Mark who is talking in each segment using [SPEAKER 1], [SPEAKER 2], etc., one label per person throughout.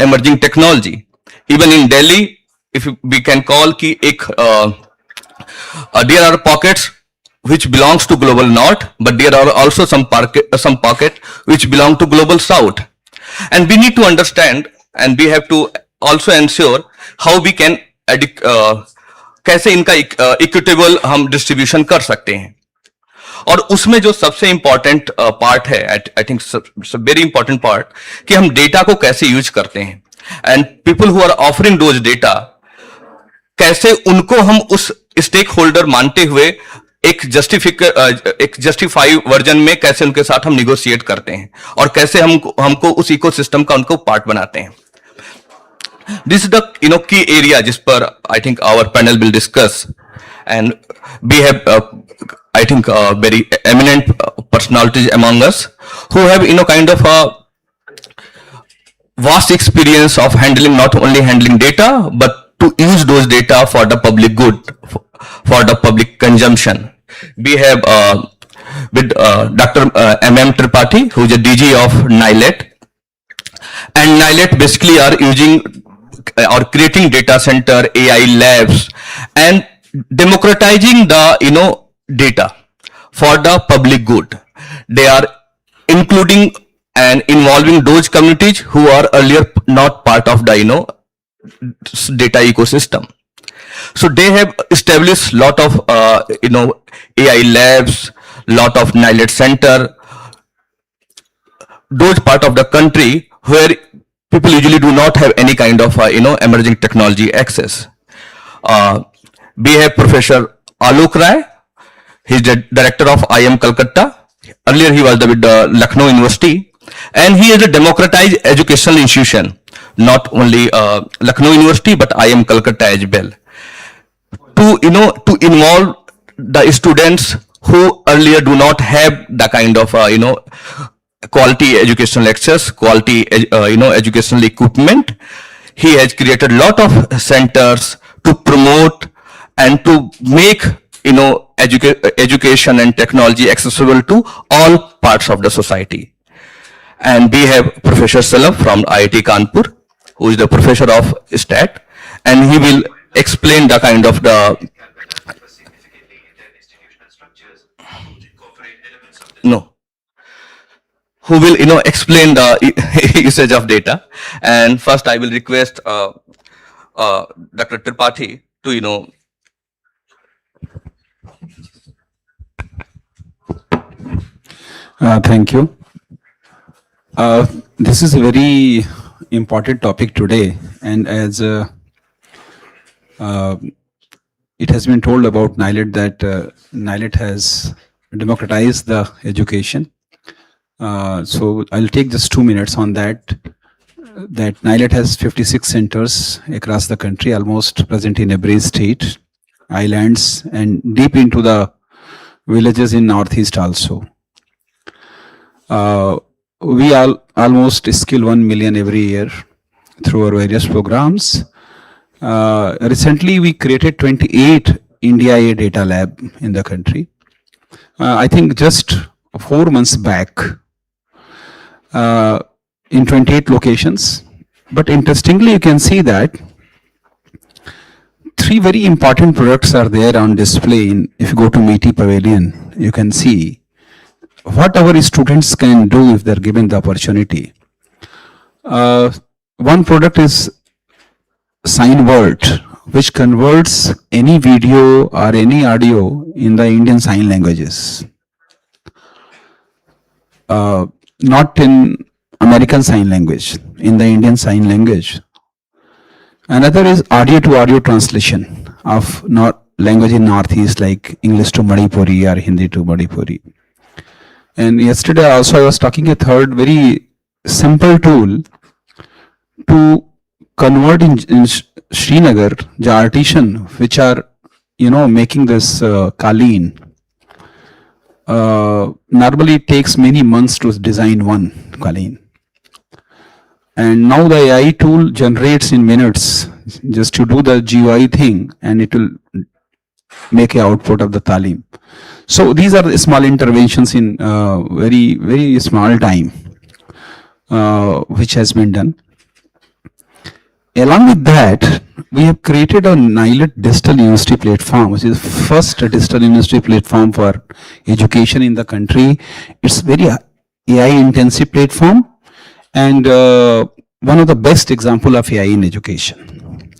[SPEAKER 1] emerging technology. Even in Delhi, if we can call ki there are pockets which belongs to global north, but there are also some pocket which belong to global south. And we need to understand, and we have to also ensure how we can कैसे इनका equitable हम distribution कर सकते हैं. और उसमें जो सबसे इंपॉर्टेंट पार्ट है, I think very important part, कि हम डेटा को कैसे यूज करते हैं, and people who are offering those data, कैसे उनको हम उस स्टेक होल्डर मानते हुए एक जस्टिफाई वर्जन में कैसे उनके साथ हम निगोशिएट करते हैं, और कैसे हमको उस इकोसिस्टम का उनको पार्ट बनाते हैं. This is the key area जिस पर I think our panel will discuss, and we have I think very eminent personalities among us who have kind of a vast experience of not only handling data but to use those data for the public good, for the public consumption. We have with Dr. M.M. Tripathi, who is a DG of NILET, and NILET basically are using or creating data center, AI labs, and democratizing the data for the public good. They are including and involving those communities who are earlier not part of the data ecosystem. So they have established lot of AI labs, lot of NILET center, those part of the country where people usually do not have any kind of emerging technology access. We have Professor Alok Rai. He is the director of IIM Calcutta. Earlier he was with the Lucknow University, and he is a democratized educational institution, not only Lucknow University but IIM Calcutta as well, to involve the students who earlier do not have the kind of quality educational access, quality educational equipment. He has created a lot of centers to promote and to make education and technology accessible to all parts of the society. And we have Professor Salam from IIT Kanpur, who is the professor of STAT, and he will explain the kind of the who will explain the usage of data. And first I will request Dr. Tripathi to
[SPEAKER 2] thank you. This is a very important topic today, and as it has been told about NILET that NILET has democratized the education. So I'll take just 2 minutes on that. That NILET has 56 centers across the country, almost present in every state, islands, and deep into the villages in Northeast also. We almost skill 1 million every year through our various programs. Recently, we created 28 India A data lab in the country. I think just 4 months back, in 28 locations. But interestingly, you can see that 3 very important products are there on display. If you go to METI Pavilion, you can see what our students can do if they're given the opportunity. One product is SignWord, which converts any video or any audio in the Indian sign languages. Not in American Sign Language, in the Indian Sign Language. Another is audio to audio translation of language in Northeast, like English to Manipuri or Hindi to Manipuri. And yesterday also I was talking a third very simple tool to convert in Srinagar, the artisan which are making this kaleen. Normally it takes many months to design one kaleen. And now the AI tool generates in minutes just to do the GUI thing, and it will make an output of the talim. So these are the small interventions in very, very small time, which has been done. Along with that, we have created a NILET digital university platform, which is first digital university platform for education in the country. It's very AI intensive platform, and one of the best example of AI in education,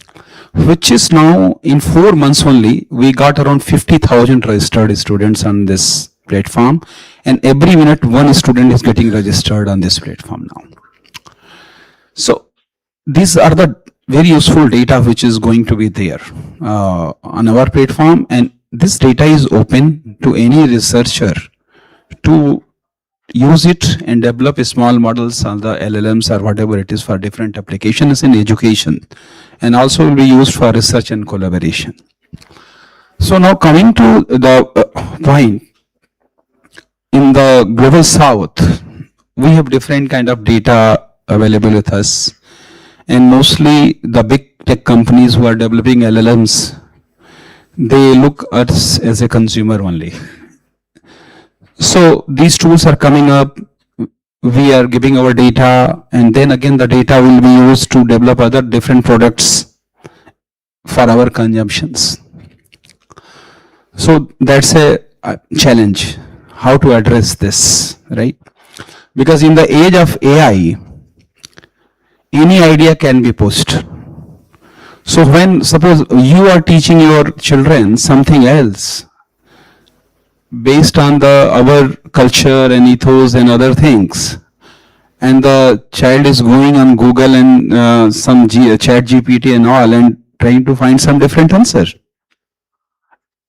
[SPEAKER 2] which is now in 4 months only, we got around 50,000 registered students on this platform, and every minute one student is getting registered on this platform now. So these are the very useful data which is going to be there on our platform, and this data is open to any researcher to use it and develop small models on the LLMs or whatever it is for different applications in education, and also will be used for research and collaboration. So now coming to the point, in the global south, we have different kind of data available with us, and mostly the big tech companies who are developing LLMs, they look at us as a consumer only. So these tools are coming up, we are giving our data, and then again the data will be used to develop other different products for our consumptions. So that's a challenge, how to address this, right? Because in the age of AI, any idea can be pushed. So when suppose you are teaching your children something else based on the our culture and ethos and other things, and the child is going on Google and some chat GPT and all and trying to find some different answer,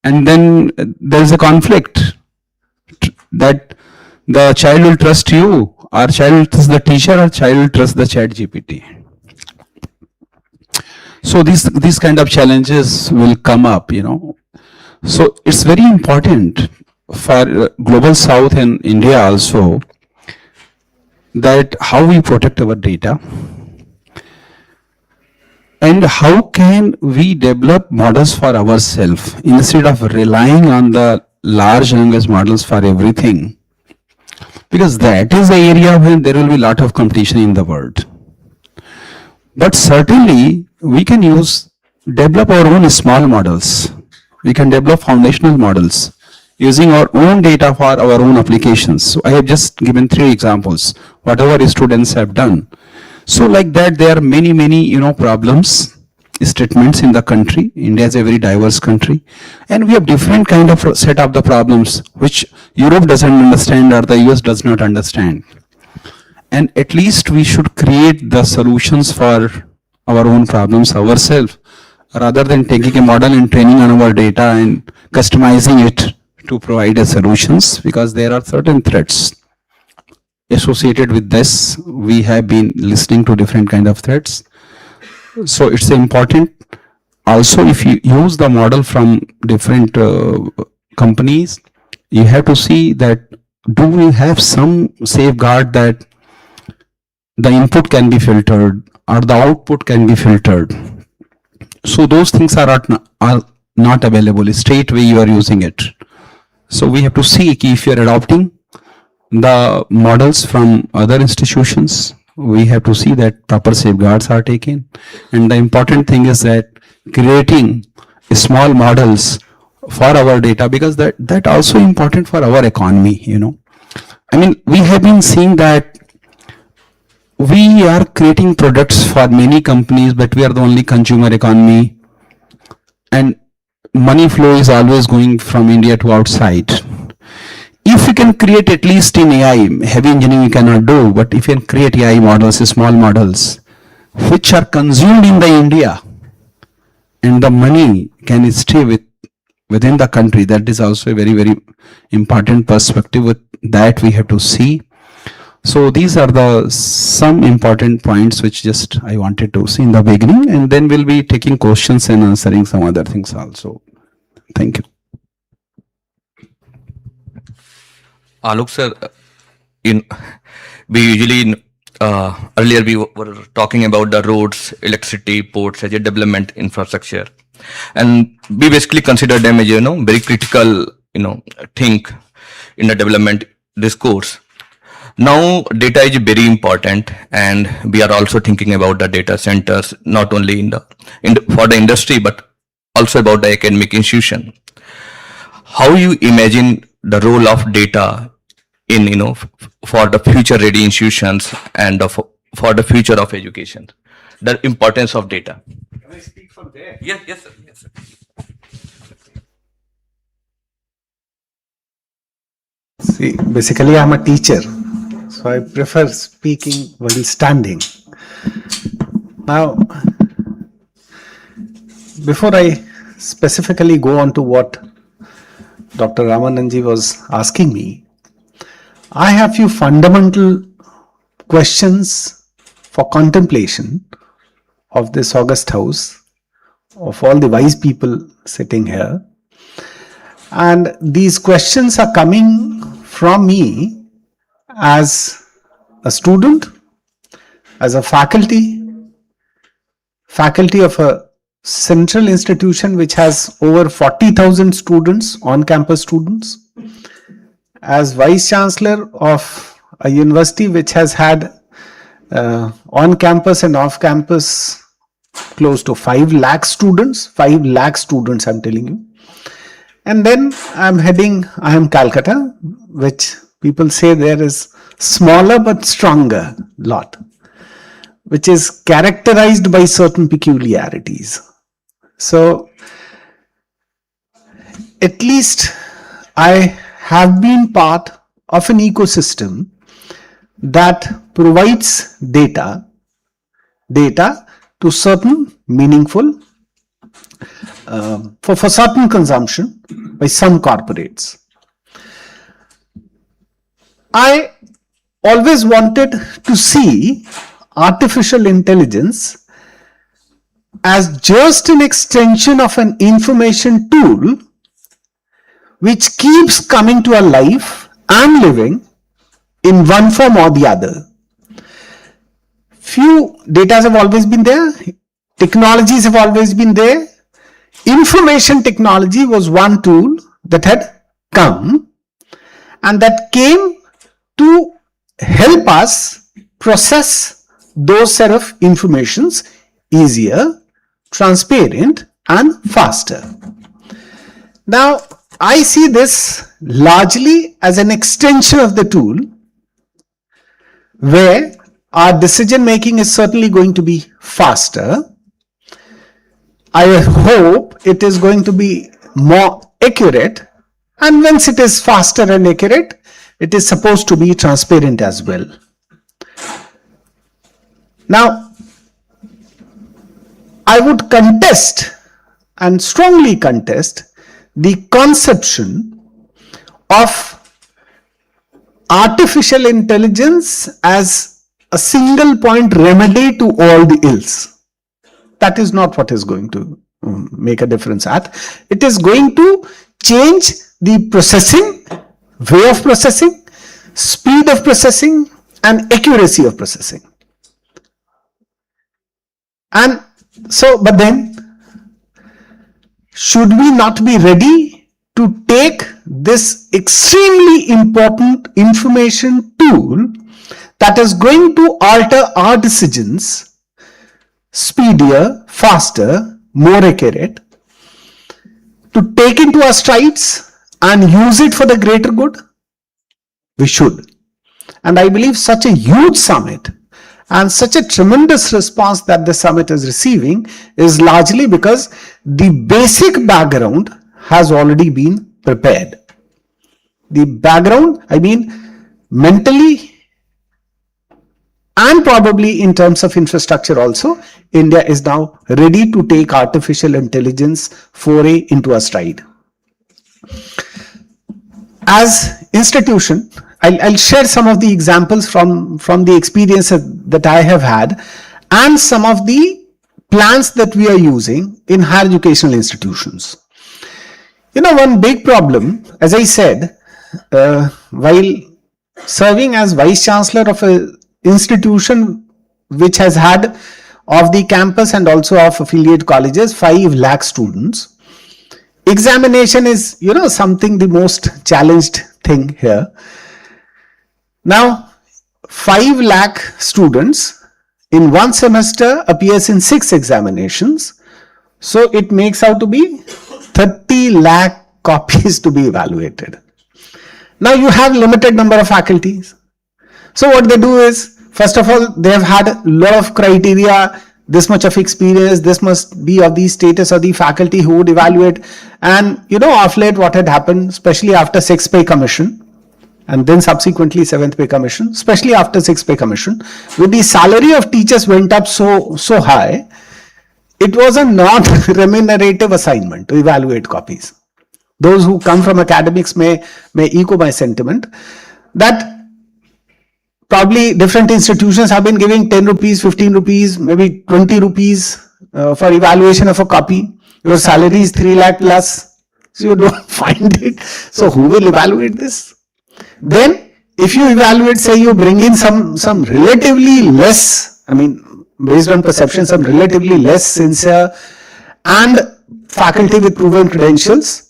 [SPEAKER 2] and then there is a conflict that the child will trust you, or child will trust the teacher, or child will trust the chat GPT. So these kind of challenges will come up, you know. So it's very important for global south and India also, that how we protect our data, and how can we develop models for ourselves instead of relying on the large language models for everything, because that is the area where there will be a lot of competition in the world. But certainly we can develop our own small models. We can develop foundational models using our own data for our own applications. So I have just given 3 examples, whatever students have done. So like that, there are many, problems, statements in the country. India is a very diverse country, and we have different kind of set of the problems which Europe doesn't understand or the US does not understand. And at least we should create the solutions for our own problems ourselves, rather than taking a model and training on our data and customizing it to provide a solutions, because there are certain threats associated with this. We have been listening to different kind of threats. So it's important also, if you use the model from different companies, you have to see that do we have some safeguard that the input can be filtered or the output can be filtered. So those things are not available straight away you are using it. So we have to see if you are adopting the models from other institutions, we have to see that proper safeguards are taken. And the important thing is that creating small models for our data, because that also important for our economy, I mean, we have been seeing that we are creating products for many companies, but we are the only consumer economy, and money flow is always going from India to outside. If you can create, at least in AI, heavy engineering you cannot do, but if you can create AI models, small models, which are consumed in the India, and the money can stay within the country, that is also a very important perspective with that we have to see. So these are some important points which just I wanted to see in the beginning, and then we'll be taking questions and answering some other things also. Thank you.
[SPEAKER 1] Alok sir, we usually earlier we were talking about the roads, electricity, ports as a development infrastructure, and we basically consider them as very critical thing in the development discourse. Now, data is very important, and we are also thinking about the data centers not only for the industry but also about the academic institution. How you imagine the role of data in for the future ready institutions and for the future of education, the importance of data. Can I speak from there? Yes, yes, sir. Yes, sir.
[SPEAKER 3] See, basically I'm a teacher, so I prefer speaking while standing. Now, before I specifically go on to what Dr. Ramananji was asking me, I have few fundamental questions for contemplation of this august house, of all the wise people sitting here. And these questions are coming from me as a student, as a faculty of a central institution which has over 40,000 students, on-campus students, as Vice Chancellor of a university which has had on-campus and off-campus close to 5 lakh students, 5 lakh students I'm telling you. And then I am Calcutta, which people say there is smaller but stronger lot, which is characterized by certain peculiarities. So, at least I have been part of an ecosystem that provides data to certain meaningful, for certain consumption by some corporates. I always wanted to see artificial intelligence as just an extension of an information tool which keeps coming to our life and living in one form or the other. Few data have always been there, technologies have always been there. Information technology was one tool that had come and that came to help us process those set of informations easier, transparent and faster. Now, I see this largely as an extension of the tool where our decision making is certainly going to be faster. I hope it is going to be more accurate, and once it is faster and accurate, it is supposed to be transparent as well. Now, I would contest and strongly contest the conception of artificial intelligence as a single point remedy to all the ills. That is not what is going to make a difference at. It is going to change the processing, way of processing, speed of processing, and accuracy of processing. And so, but then, should we not be ready to take this extremely important information tool that is going to alter our decisions speedier, faster, more accurate, to take into our strides and use it for the greater good? We should. And I believe such a huge summit and such a tremendous response that the summit is receiving is largely because the basic background has already been prepared. The background, I mean, mentally and probably in terms of infrastructure also, India is now ready to take artificial intelligence foray into a stride. As institution, I'll share some of the examples from the experience that I have had and some of the plans that we are using in higher educational institutions. You know, one big problem, as I said, while serving as Vice Chancellor of an institution which has had of the campus and also of affiliate colleges 5 lakh students, examination is, you know, something the most challenged thing here. Now, 5 lakh students in one semester appears in 6 examinations. So it makes out to be 30 lakh copies to be evaluated. Now you have limited number of faculties. So what they do is, first of all, they have had a lot of criteria, this much of experience, this must be of the status of the faculty who would evaluate. And of late what had happened, especially after 6th pay commission, and then subsequently 7th pay commission, especially after 6th pay commission, with the salary of teachers went up so high, it was a non-remunerative assignment to evaluate copies. Those who come from academics may echo my sentiment that probably different institutions have been giving 10 rupees, 15 rupees, maybe 20 rupees for evaluation of a copy. Your salary is 3 lakh plus, so you don't find it. So who will evaluate this? Then if you evaluate, say you bring in some relatively less, based on perception, some relatively less sincere and faculty with proven credentials,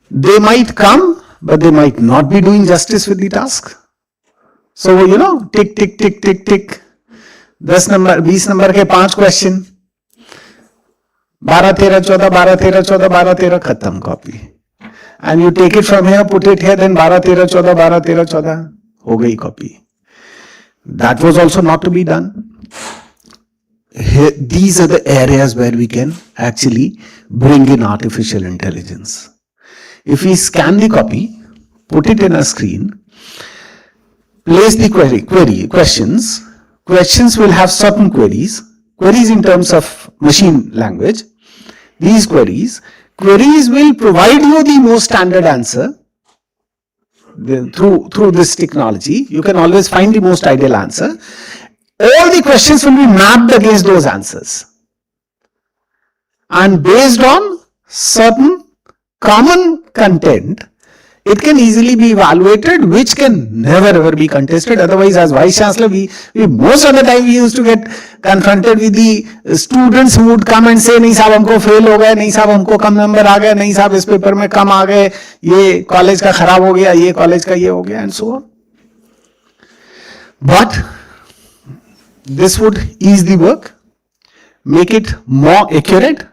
[SPEAKER 3] they might come, but they might not be doing justice with the task. So, tick, tick, tick, tick, tick. 10 number, 20 number के 5 question. 12, 13, 14, 12, 13, 14, 12, 13, khatam copy. And you take it from here, put it here, then 12, 13, 14, 12, 13, 14, ho gayi copy. That was also not to be done. Here, these are the areas where we can actually bring in artificial intelligence. If we scan the copy, put it in a screen, place the questions. Questions will have certain queries in terms of machine language. These queries will provide you the most standard answer. Through this technology, you can always find the most ideal answer. All the questions will be mapped against those answers. And based on certain common content, it can easily be evaluated, which can never ever be contested. Otherwise, as Vice Chancellor, we most of the time we used to get confronted with the students who would come and say, नहीं साहब हमको fail हो गए, नहीं साहब हमको कम number आ गए, नहीं साहब इस पेपर में कम आ गए, ये college का खराब हो गया, ये college का ये हो गया, and so on. But this would ease the work, make it more accurate,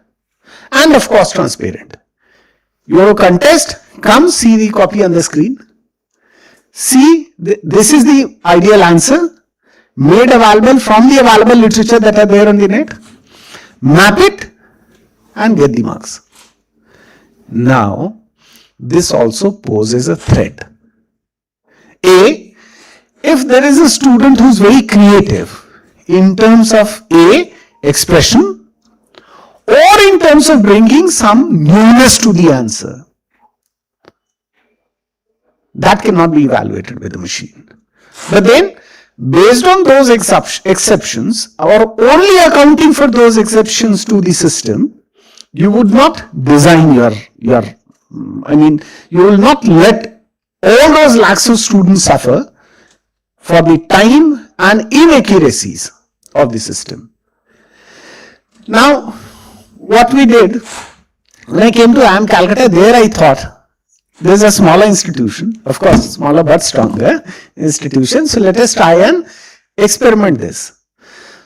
[SPEAKER 3] and of course transparent. You want to contest? Come see the copy on the screen. See, this is the ideal answer made available from the available literature that are there on the net. Map it and get the marks. Now, this also poses a threat. A, if there is a student who is very creative in terms of A, expression, or in terms of bringing some newness to the answer, that cannot be evaluated by the machine. But then, based on those exceptions, or only accounting for those exceptions to the system, you would not design you will not let all those lakhs of students suffer for the time and inaccuracies of the system. Now, what we did, when I came to IIM Calcutta, there I thought, there's a smaller institution, of course, smaller but stronger institution, so let us try and experiment this.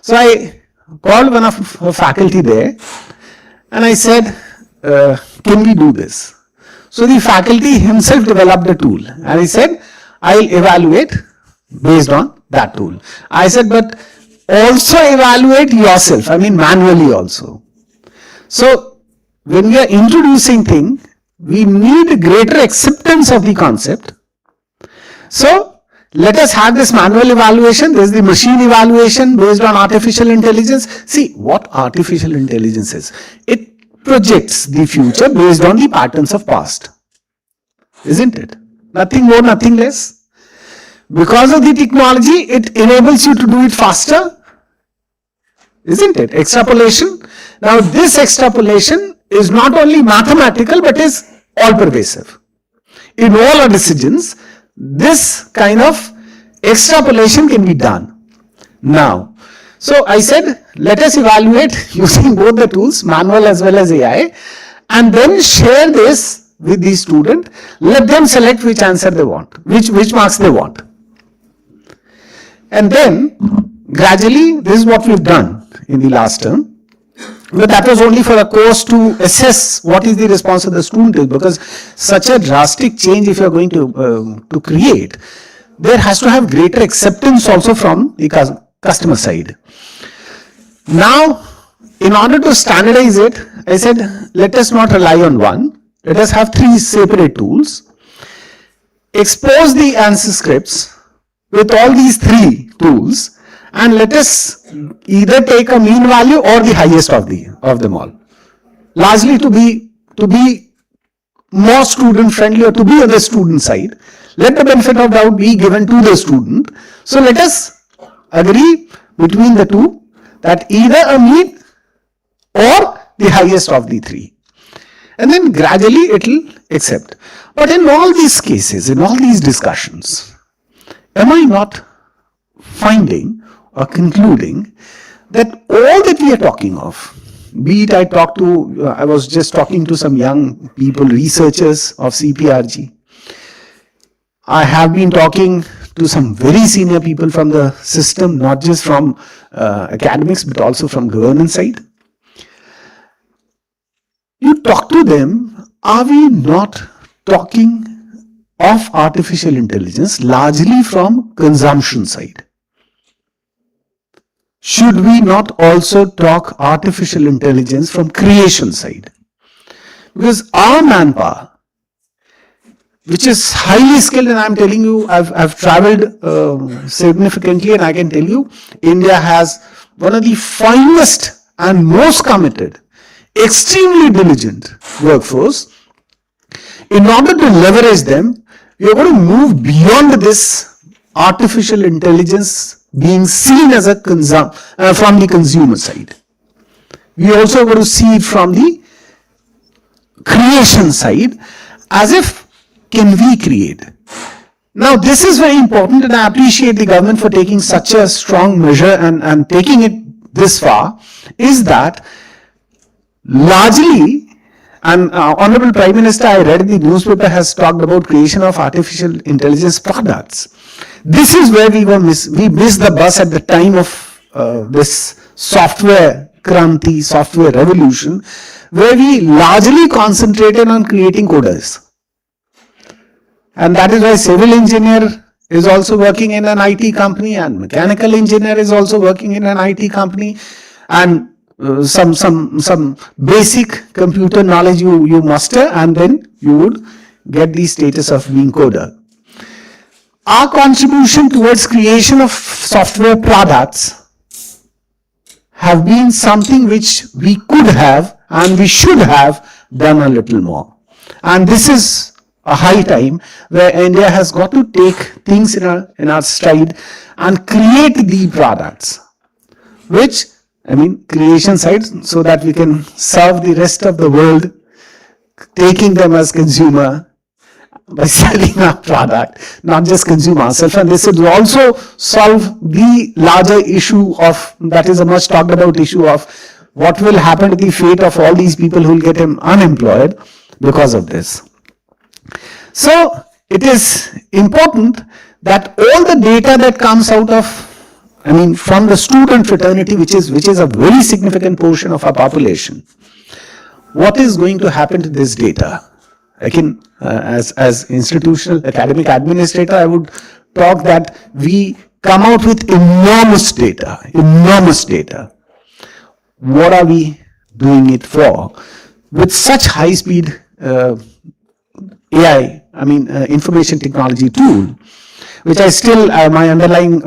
[SPEAKER 3] So I called one of our faculty there, and I said, can we do this? So the faculty himself developed a tool, and he said, I'll evaluate based on that tool. I said, but also evaluate yourself, manually also. So, when we are introducing things, we need greater acceptance of the concept. So, let us have this manual evaluation. There is the machine evaluation based on artificial intelligence. See, what artificial intelligence is? It projects the future based on the patterns of past. Isn't it? Nothing more, nothing less. Because of the technology, it enables you to do it faster. Isn't it? Extrapolation. Now, this extrapolation is not only mathematical, but is all pervasive. In all our decisions, this kind of extrapolation can be done. Now, so I said, let us evaluate using both the tools, manual as well as AI, and then share this with the student. Let them select which answer they want, which marks they want. And then gradually, this is what we've done in the last term. But that was only for a course to assess what is the response of the student, because such a drastic change, if you are going to create, there has to have greater acceptance also from the customer side. Now, in order to standardize it, I said, let us not rely on one. Let us have 3 separate tools. Expose the answer scripts with all these 3 tools, and let us either take a mean value or the highest of them all, largely to be more student friendly, or to be on the student side. Let the benefit of doubt be given to the student. So let us agree between the two that either a mean or the highest of the 3, and then gradually it will accept. But in all these cases, in all these discussions, am I not finding or concluding that all that we are talking of, be it I was just talking to some young people, researchers of CPRG. I have been talking to some very senior people from the system, not just from academics, but also from governance side. You talk to them, are we not talking of artificial intelligence largely from consumption side? Should we not also talk artificial intelligence from creation side? Because our manpower, which is highly skilled, and I'm telling you, I've traveled significantly, and I can tell you, India has one of the finest and most committed, extremely diligent workforce. In order to leverage them, we are going to move beyond this artificial intelligence being seen as a from the consumer side. We also going to see it from the creation side, as if can we create. Now this is very important, and I appreciate the government for taking such a strong measure and taking it this far, is that largely, and Honorable Prime Minister, I read in the newspaper, has talked about creation of artificial intelligence products. This is where we missed the bus at the time of this software kranti, software revolution, where we largely concentrated on creating coders. And that is why civil engineer is also working in an IT company, and mechanical engineer is also working in an IT company, and some basic computer knowledge you muster, and then you would get the status of being coder. Our contribution towards creation of software products have been something which we could have and we should have done a little more. And this is a high time where India has got to take things in our stride and create the products, which, I mean, creation side, so that we can serve the rest of the world, taking them as consumer by selling our product, not just consume ourselves. And this would also solve the larger issue of, that is a much talked about issue of, what will happen to the fate of all these people who will get unemployed because of this. So it is important that all the data that comes out of, I mean, from the student fraternity, which is a very significant portion of our population, what is going to happen to this data? I can, as institutional academic administrator, I would talk that we come out with enormous data. What are we doing it for? With such high speed AI, I mean, information technology tool, which I still, my underlying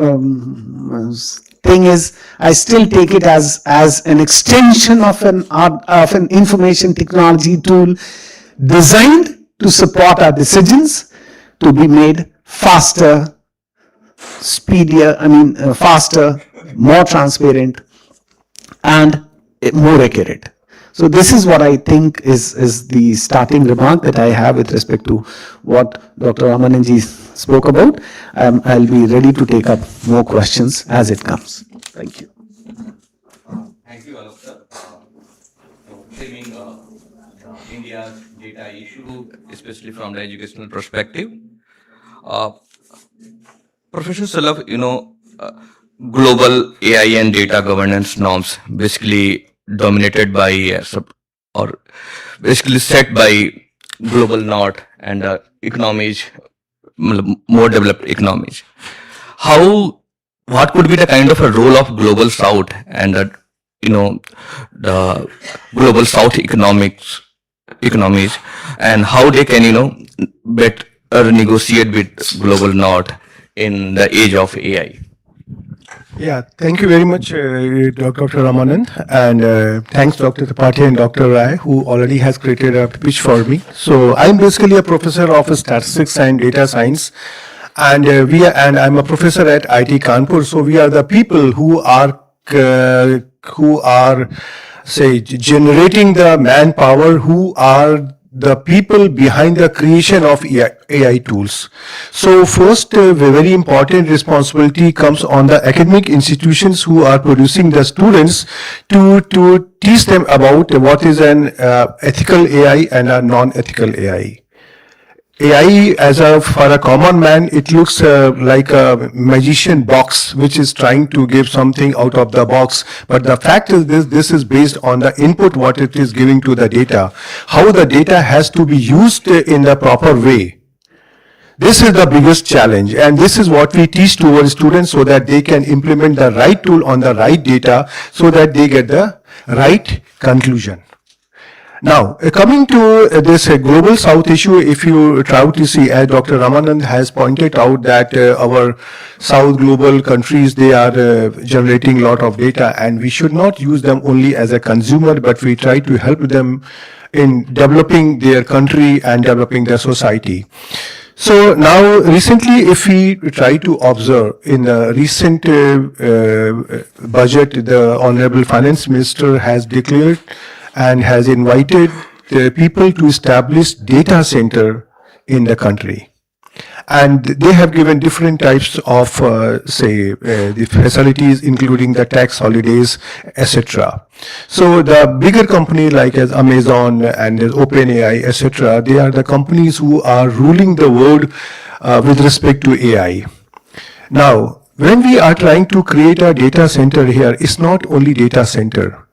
[SPEAKER 3] thing is, I still take it as an extension of an information technology tool designed to support our decisions to be made faster, speedier, faster, more transparent, and more accurate. So this is what I think is the starting remark that I have with respect to what Dr. Ramananji spoke about. I'll be ready to take up more questions as it comes. Thank you.
[SPEAKER 1] Thank you, Alok sir. Framing India's data issue, especially from the educational perspective. Professor Salaf, global AI and data governance norms, basically dominated by or basically set by global north and economies, more developed economies. How, what could be the kind of a role of global south and you know the global south economies, and how they can better negotiate with global north in the age of AI?
[SPEAKER 4] Yeah, thank you very much, Dr. Ramanand, and thanks Dr. Tripathi and Dr. Rai, who already has created a pitch for me. So I'm basically a professor of statistics and data science, and I'm a professor at IIT Kanpur. So we are the people who are say generating the manpower, who are the people behind the creation of AI tools. So first, very important responsibility comes on the academic institutions who are producing the students to teach them about what is an ethical AI and a non-ethical AI. AI, for a common man, it looks like a magician box which is trying to give something out of the box. But the fact is this is based on the input what it is giving to the data, how the data has to be used in the proper way. This is the biggest challenge, and this is what we teach to our students so that they can implement the right tool on the right data so that they get the right conclusion. Now, coming to this global south issue, if you try to see, as Dr. Ramanand has pointed out, that our south global countries, they are generating a lot of data, and we should not use them only as a consumer, but we try to help them in developing their country and developing their society. So now, recently, if we try to observe in the recent budget, the Honorable Finance Minister has declared and has invited the people to establish data center in the country. And they have given different types of, the facilities, including the tax holidays, etc. So the bigger company like as Amazon and OpenAI, etc., they are the companies who are ruling the world with respect to AI. Now, when we are trying to create a data center here, it's not only data center.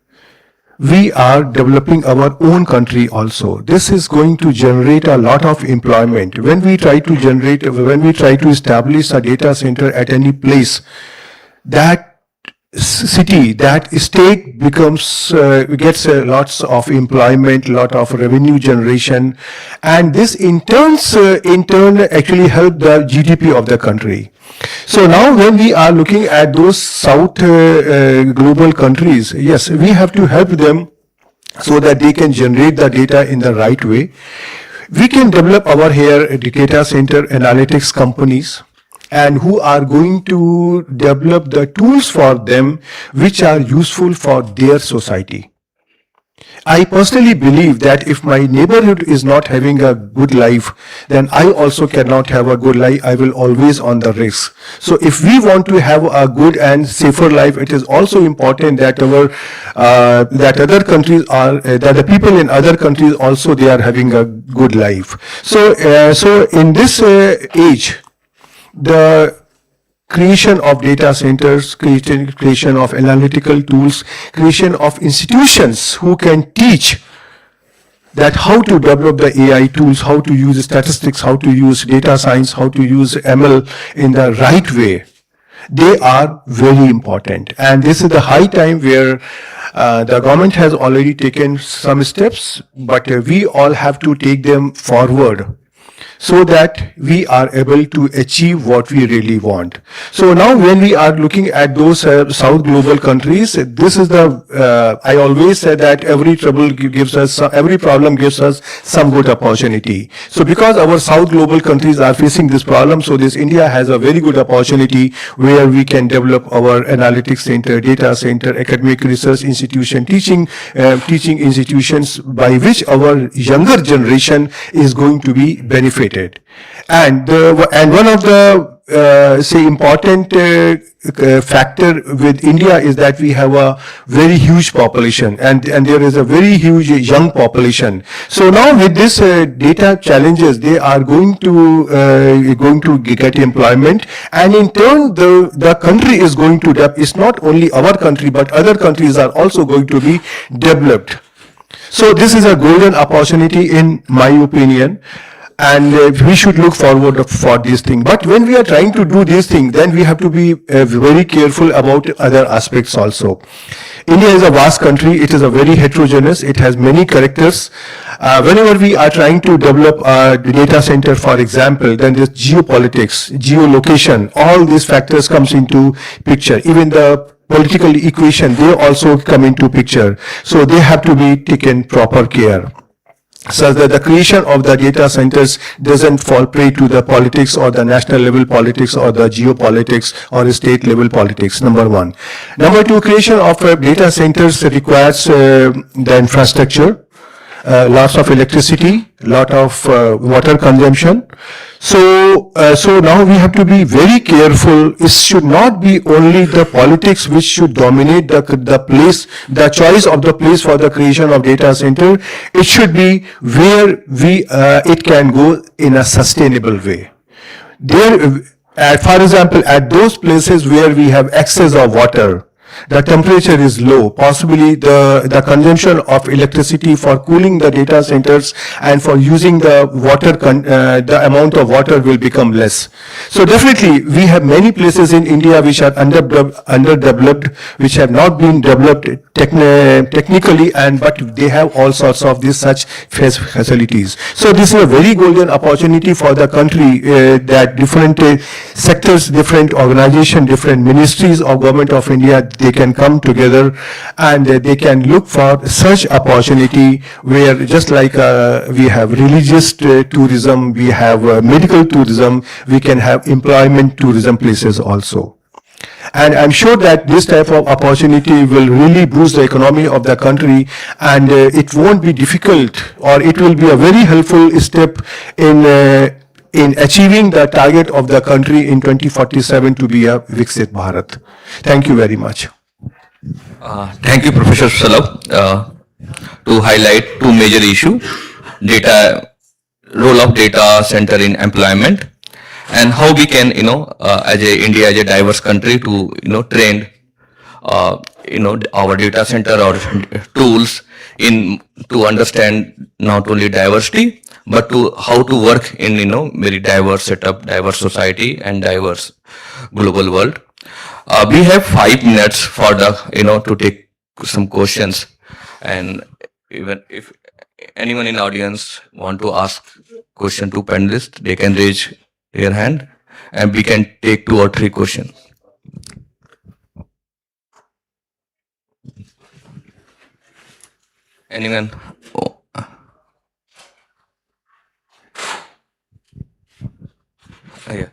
[SPEAKER 4] We are developing our own country also. This is going to generate a lot of employment. When we try to establish a data center at any place, that city, that state gets lots of employment, lot of revenue generation, and this in turn actually help the GDP of the country. So now when we are looking at those south global countries, yes, we have to help them so that they can generate the data in the right way. We can develop our here data center analytics companies, and who are going to develop the tools for them which are useful for their society. I personally believe that if my neighborhood is not having a good life, then I also cannot have a good life. I will always on the risk. So if we want to have a good and safer life, it is also important that that other countries are that the people in other countries also they are having a good life. So in this age, the creation of data centers, creation of analytical tools, creation of institutions who can teach that how to develop the AI tools, how to use statistics, how to use data science, how to use ML in the right way. They are very important. And this is the high time where the government has already taken some steps, but we all have to take them forward, so that we are able to achieve what we really want. So now when we are looking at those South global countries, this is the, I always say that every problem gives us some good opportunity. So because our South global countries are facing this problem, so this India has a very good opportunity where we can develop our analytics center, data center, academic research institution, teaching institutions by which our younger generation is going to be benefited. And one of the say important factor with India is that we have a very huge population, and there is a very huge young population. So now with this data challenges, they are going to get employment, and in turn the country is going to develop. It's not only our country, but other countries are also going to be developed. So this is a golden opportunity in my opinion, and we should look forward for this thing. But when we are trying to do this thing, then we have to be very careful about other aspects also. India is a vast country. It is a very heterogeneous. It has many characters. Whenever we are trying to develop a data center, for example, then there's geopolitics, geolocation, all these factors comes into picture. Even the political equation, they also come into picture. So they have to be taken proper care, so that the creation of the data centers doesn't fall prey to the politics or the national level politics or the geopolitics or state level politics, number one. Number two, creation of data centers requires the infrastructure, lots of electricity, lot of water consumption. So now we have to be very careful. It should not be only the politics which should dominate the place, the choice of the place for the creation of data center. It should be where it can go in a sustainable way. There, for example, at those places where we have excess of water, the temperature is low, possibly the consumption of electricity for cooling the data centers and for using the water, the amount of water will become less. So definitely we have many places in India which are underdeveloped, which have not been developed technically, but they have all sorts of these such facilities. So this is a very golden opportunity for the country, that different sectors, different organizations, different ministries of government of India, they can come together and they can look for such opportunity where, just like we have religious tourism, we have medical tourism, we can have employment tourism places also. And I'm sure that this type of opportunity will really boost the economy of the country, and it won't be difficult, or it will be a very helpful step in achieving the target of the country in 2047 to be a Viksit Bharat. Thank you very much.
[SPEAKER 1] Thank you, Professor Salab, to highlight two major issues: role of data center in employment, and how we can, as India, as a diverse country, to train, our data center or tools to understand not only diversity, but to how to work in very diverse setup, diverse society, and diverse global world. We have 5 minutes for the to take some questions, and even if anyone in audience want to ask question to panelists, they can raise their hand, and we can take 2 or 3 questions. Anyone? Oh. Yeah.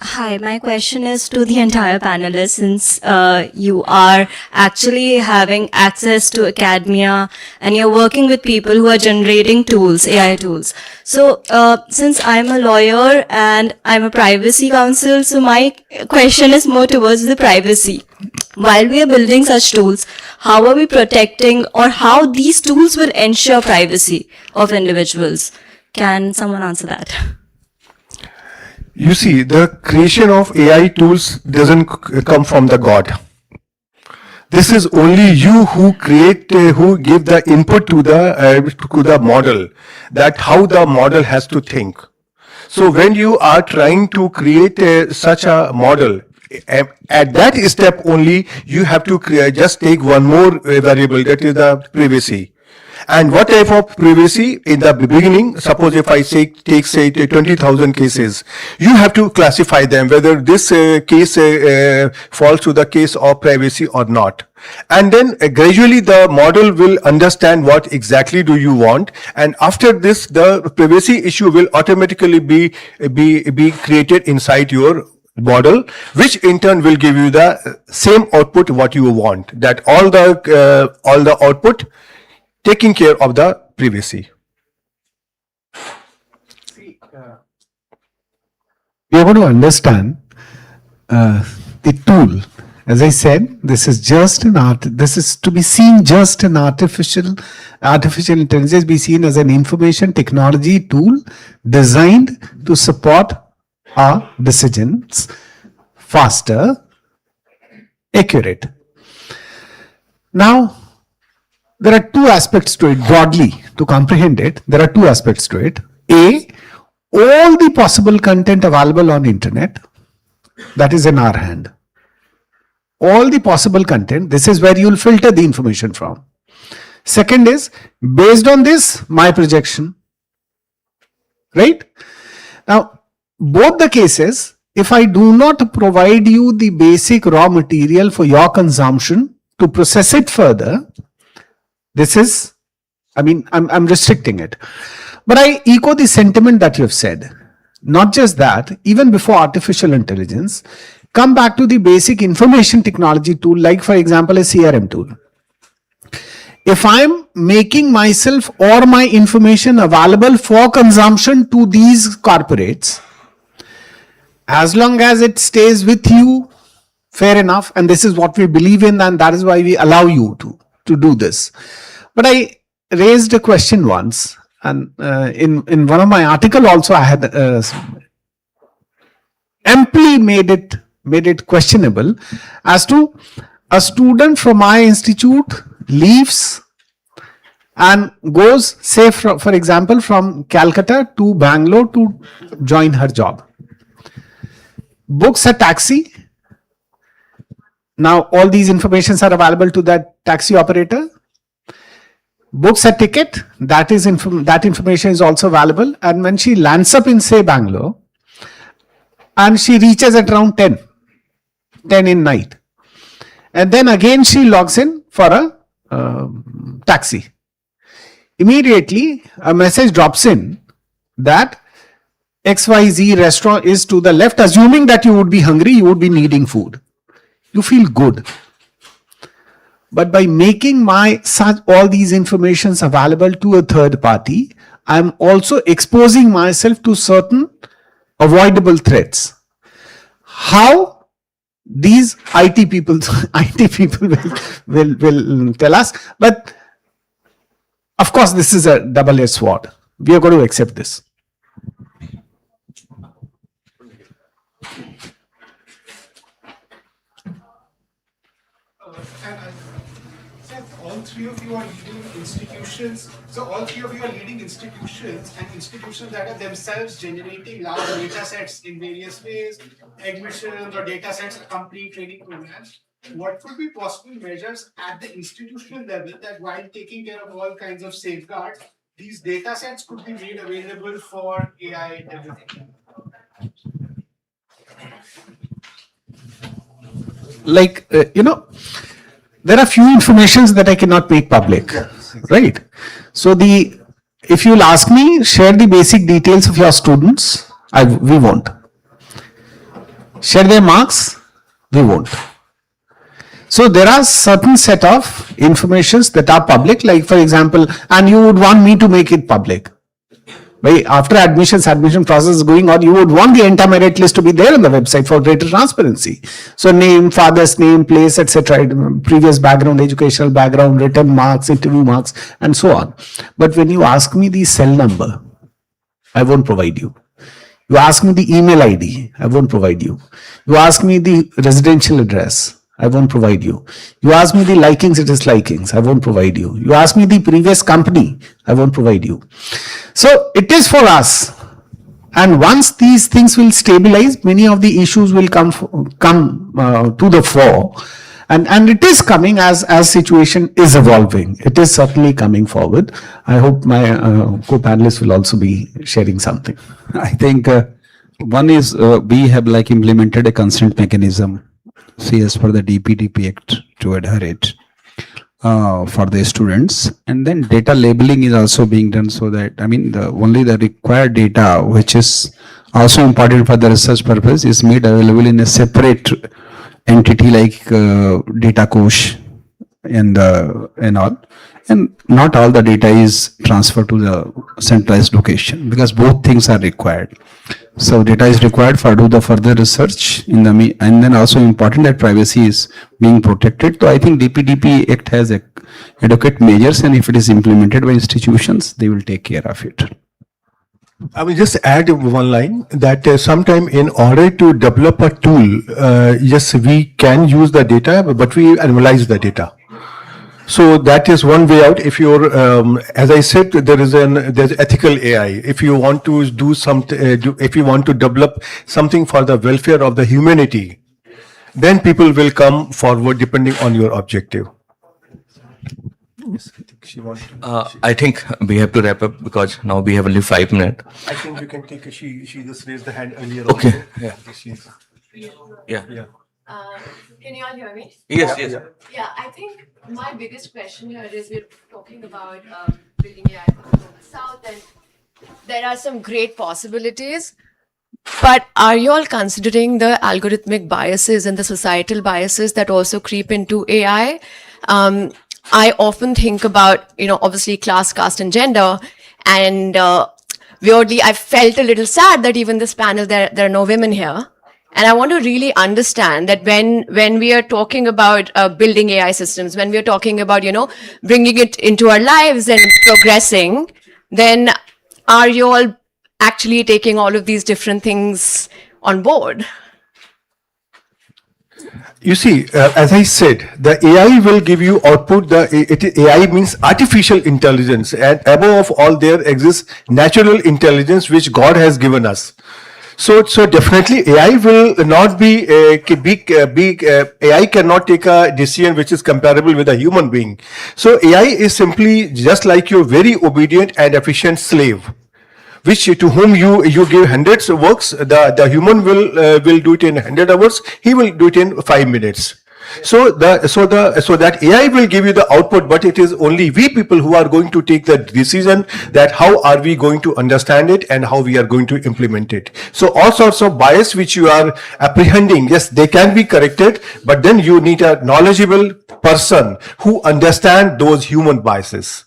[SPEAKER 5] Hi, my question is to the entire panelists, since you are actually having access to academia and you're working with people who are generating tools, AI tools. So since I'm a lawyer and I'm a privacy counsel, so my question is more towards the privacy. While we are building such tools, how are we protecting, or how these tools will ensure privacy of individuals? Can someone answer that?
[SPEAKER 4] You see, the creation of AI tools doesn't come from the God. This is only you who create, who give the input to the model, that how the model has to think. So when you are trying to create such a model, at that step only, you have to just take one more variable, that is the privacy. And what type of privacy? In the beginning, suppose if I take say 20,000 cases, you have to classify them whether this case falls to the case of privacy or not. And then gradually the model will understand what exactly do you want, and after this the privacy issue will automatically be created inside your model, which in turn will give you the same output what you want, that all the output taking care of the privacy.
[SPEAKER 3] We are going to understand the tool. As I said, this is just an art. This is to be seen just an artificial intelligence be seen as an information technology tool designed to support our decisions faster, accurate. Now, there are two aspects to it broadly to comprehend it. There are two aspects to it. A, all the possible content available on internet, that is in our hand. All the possible content, this is where you'll filter the information from. Second is, based on this, my projection. Right? Now, both the cases, if I do not provide you the basic raw material for your consumption to process it further, this is, I'm restricting it. But I echo the sentiment that you have said. Not just that, even before artificial intelligence, come back to the basic information technology tool, like for example, a CRM tool. If I'm making myself or my information available for consumption to these corporates, as long as it stays with you, fair enough, and this is what we believe in, and that is why we allow you to do this. But I raised a question once, and in one of my article also I had amply made it questionable as to a student from my institute leaves and goes, say for example, from Calcutta to Bangalore to join her job. Books a taxi. Now all these informations are available to that taxi operator. Books a ticket, that information is also available. And when she lands up in, say, Bangalore, and she reaches at around 10 in night, and then again she logs in for a taxi. Immediately a message drops in that XYZ restaurant is to the left, assuming that you would be hungry, you would be needing food. You feel good. But by making all these informations available to a third party, I'm also exposing myself to certain avoidable threats. How these IT people will tell us, but of course this is a double-edged sword. We are going to accept this.
[SPEAKER 6] All three of you are leading institutions. So all three of you are leading institutions, and institutions that are themselves generating large data sets in various ways, admissions or data sets, complete training programs. What could be possible measures at the institutional level that, while taking care of all kinds of safeguards, these data sets could be made available for AI development?
[SPEAKER 3] Like, there are few informations that I cannot make public, right? So if you'll ask me, share the basic details of your students, we won't. Share their marks, we won't. So there are certain set of informations that are public, like for example, and you would want me to make it public. Right? After admission process is going on, you would want the entire merit list to be there on the website for greater transparency. So name, father's name, place, etc., previous background, educational background, written marks, interview marks, and so on. But when you ask me the cell number, I won't provide you. You ask me the email ID, I won't provide you. You ask me the residential address, I won't provide you. You ask me the likings and dislikings, I won't provide you. You ask me the previous company, I won't provide you. So it is for us. And once these things will stabilize, many of the issues will come to the fore. And it is coming as situation is evolving. It is certainly coming forward. I hope my co-panelists will also be sharing something.
[SPEAKER 2] I think one is we have like implemented a consent mechanism, see, as per the DPDP Act, to adhere it for the students, and then data labeling is also being done, so that only the required data which is also important for the research purpose, is made available in a separate entity like data coach and all, and not all the data is transferred to the centralized location, because both things are required. So data is required for do the further research in the and then also important that privacy is being protected. So I think DPDP Act has adequate measures, and if it is implemented by institutions, they will take care of it.
[SPEAKER 4] I will just add one line that sometime in order to develop a tool, yes, we can use the data, but we analyze the data. So that is one way out. If you're, as I said, there's ethical AI. If you want to do something, if you want to develop something for the welfare of the humanity, then people will come forward depending on your objective. Yes, I think she wants to.
[SPEAKER 1] I think we have to wrap up because now we have only 5 minutes.
[SPEAKER 4] I think you can take. She just raised the hand earlier.
[SPEAKER 1] Okay.
[SPEAKER 4] Also.
[SPEAKER 1] Yeah.
[SPEAKER 4] Yeah.
[SPEAKER 7] Can you all hear me?
[SPEAKER 1] Yes. Yes.
[SPEAKER 7] Yeah, I think my biggest question here is we're talking about building AI for the global south, and there are some great possibilities. But are you all considering the algorithmic biases and the societal biases that also creep into AI? I often think about, obviously class, caste, and gender, and weirdly, I felt a little sad that even this panel, there are no women here. And I want to really understand that when we are talking about building AI systems, when we are talking about, bringing it into our lives and progressing, then are you all actually taking all of these different things on board?
[SPEAKER 4] You see, as I said, the AI will give you output. AI means artificial intelligence, and above all, there exists natural intelligence which God has given us. So definitely AI will not be AI cannot take a decision which is comparable with a human being. So AI is simply just like your very obedient and efficient slave, which to whom you give hundreds of works, the human will do it in 100 hours. He will do it in 5 minutes. So that AI will give you the output, but it is only we people who are going to take the decision that how are we going to understand it and how we are going to implement it. So all sorts of bias which you are apprehending, yes, they can be corrected, but then you need a knowledgeable person who understand those human biases.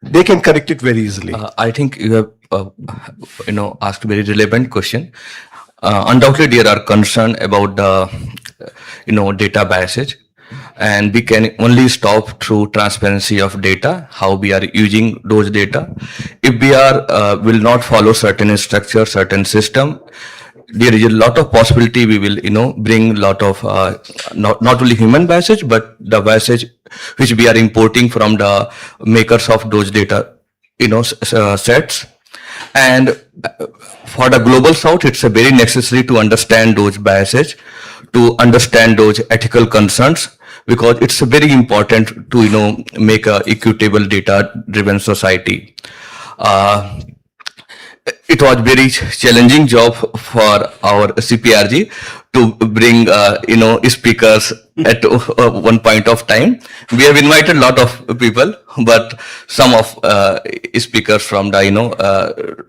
[SPEAKER 4] They can correct it very easily.
[SPEAKER 1] I think you have, asked a very relevant question. Undoubtedly, there are concerns about the, data biases, and we can only stop through transparency of data, how we are using those data. If we are will not follow certain structure, certain system, there is a lot of possibility we will, bring a lot of not only human biases, but the biases which we are importing from the makers of those data, sets. And for the global south, it's a very necessary to understand those biases, to understand those ethical concerns, because it's very important to make a equitable data driven society. It was very challenging job for our CPRG to bring speakers at one point of time. We have invited a lot of people, but some of speakers from the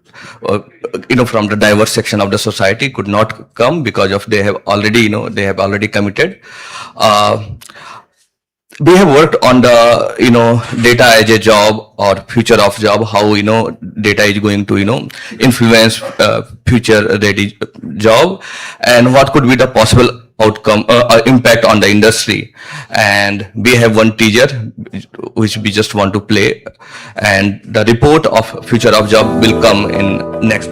[SPEAKER 1] from the diverse section of the society could not come because of they have already committed. We have worked on the data as a job or future of job, how data is going to influence future ready job, and what could be the possible outcome impact on the industry. And we have one teaser which we just want to play, and the report of future of job will come in next.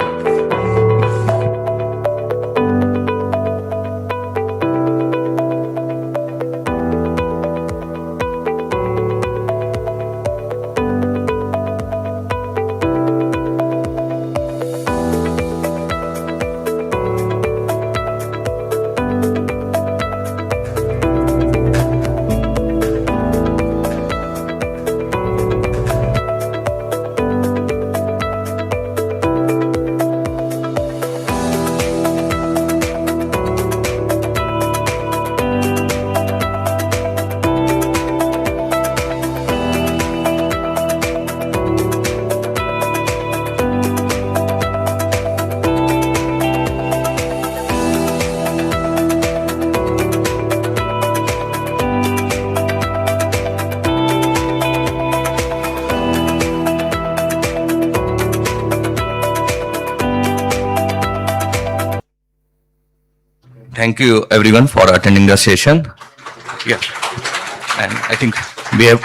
[SPEAKER 1] Thank you everyone for attending the session. Yeah. And I think we have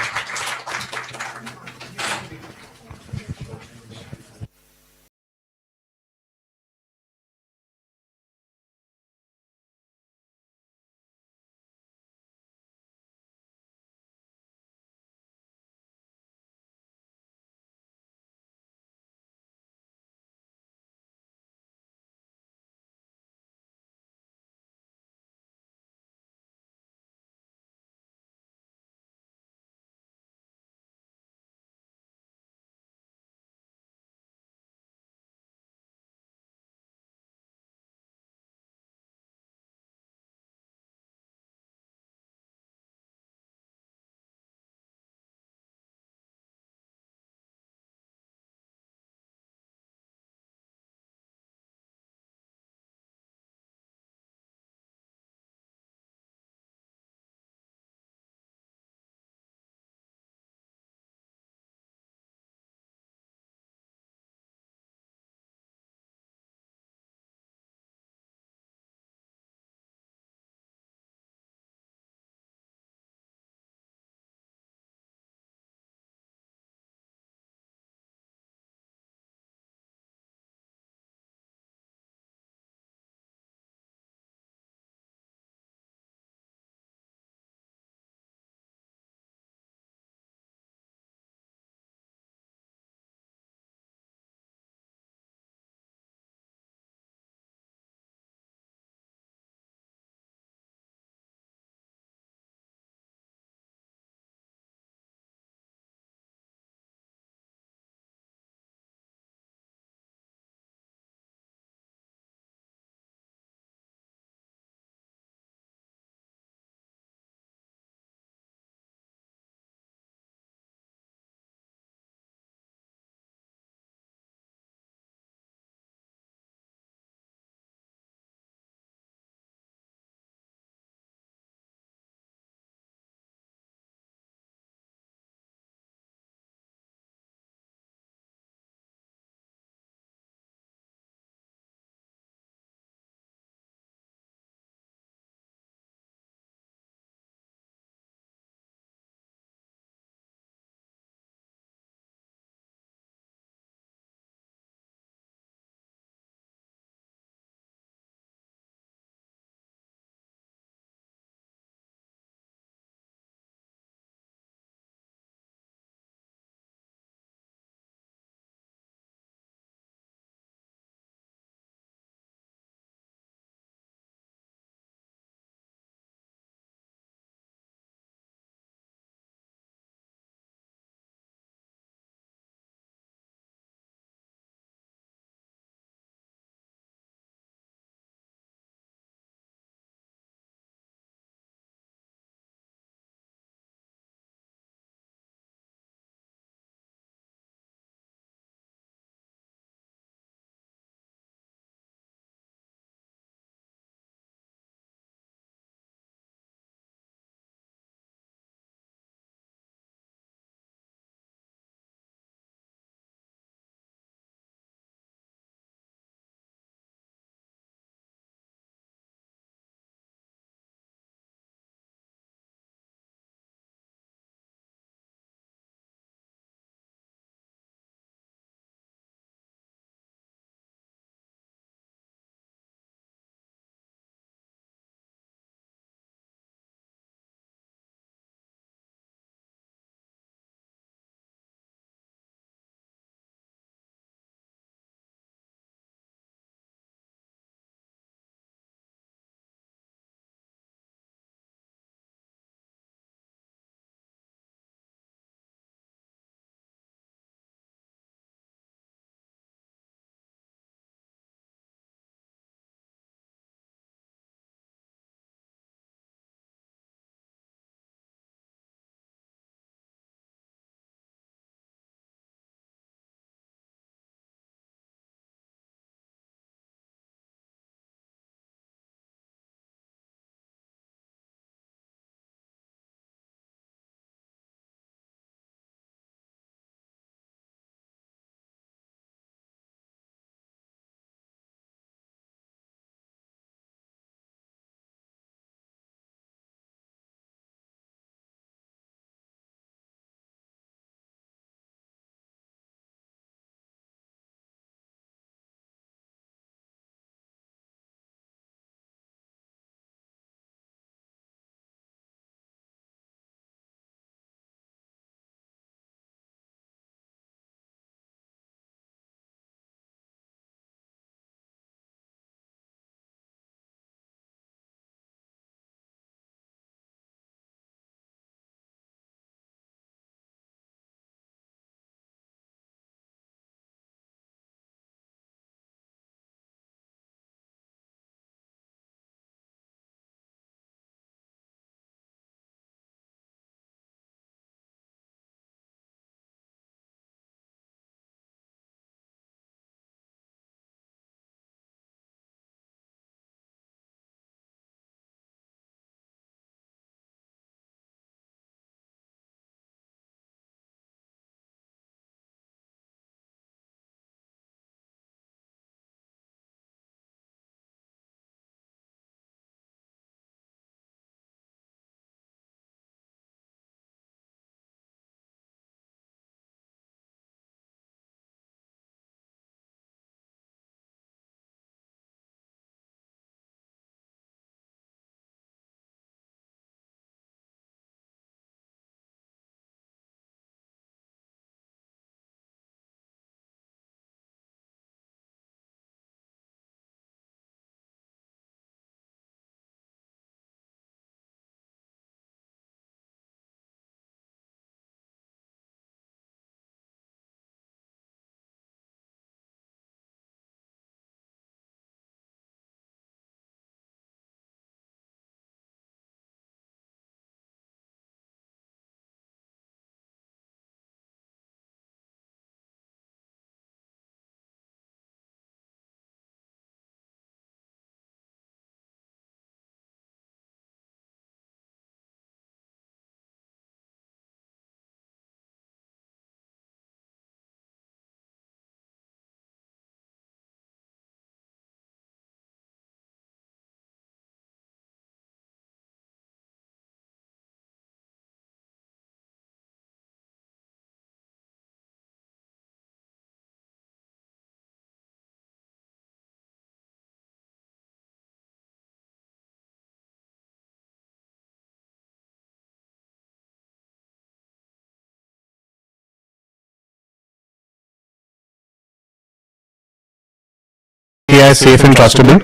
[SPEAKER 8] AI safe and trustable.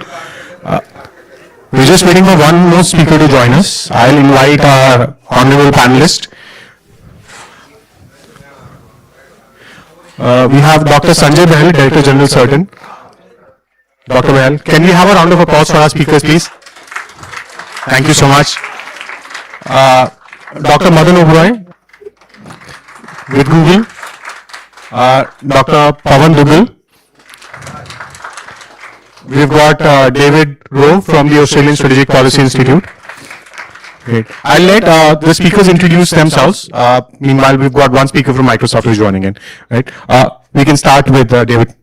[SPEAKER 8] We're just waiting for one more speaker to join us. I'll invite our honorable panelist. We have Dr. Sanjay Bahal, Director General Surgeon. Dr. Bahal, can we have a round of applause for our speakers, please? Thank you so much. Dr. Madan Oberoi with Google. Dr. Pavan Dugal. We've got David Rowe from the Australian Strategic Policy Institute. Great. I'll let the speakers introduce themselves. Meanwhile, we've got one speaker from Microsoft who's joining in. Right? We can start with David.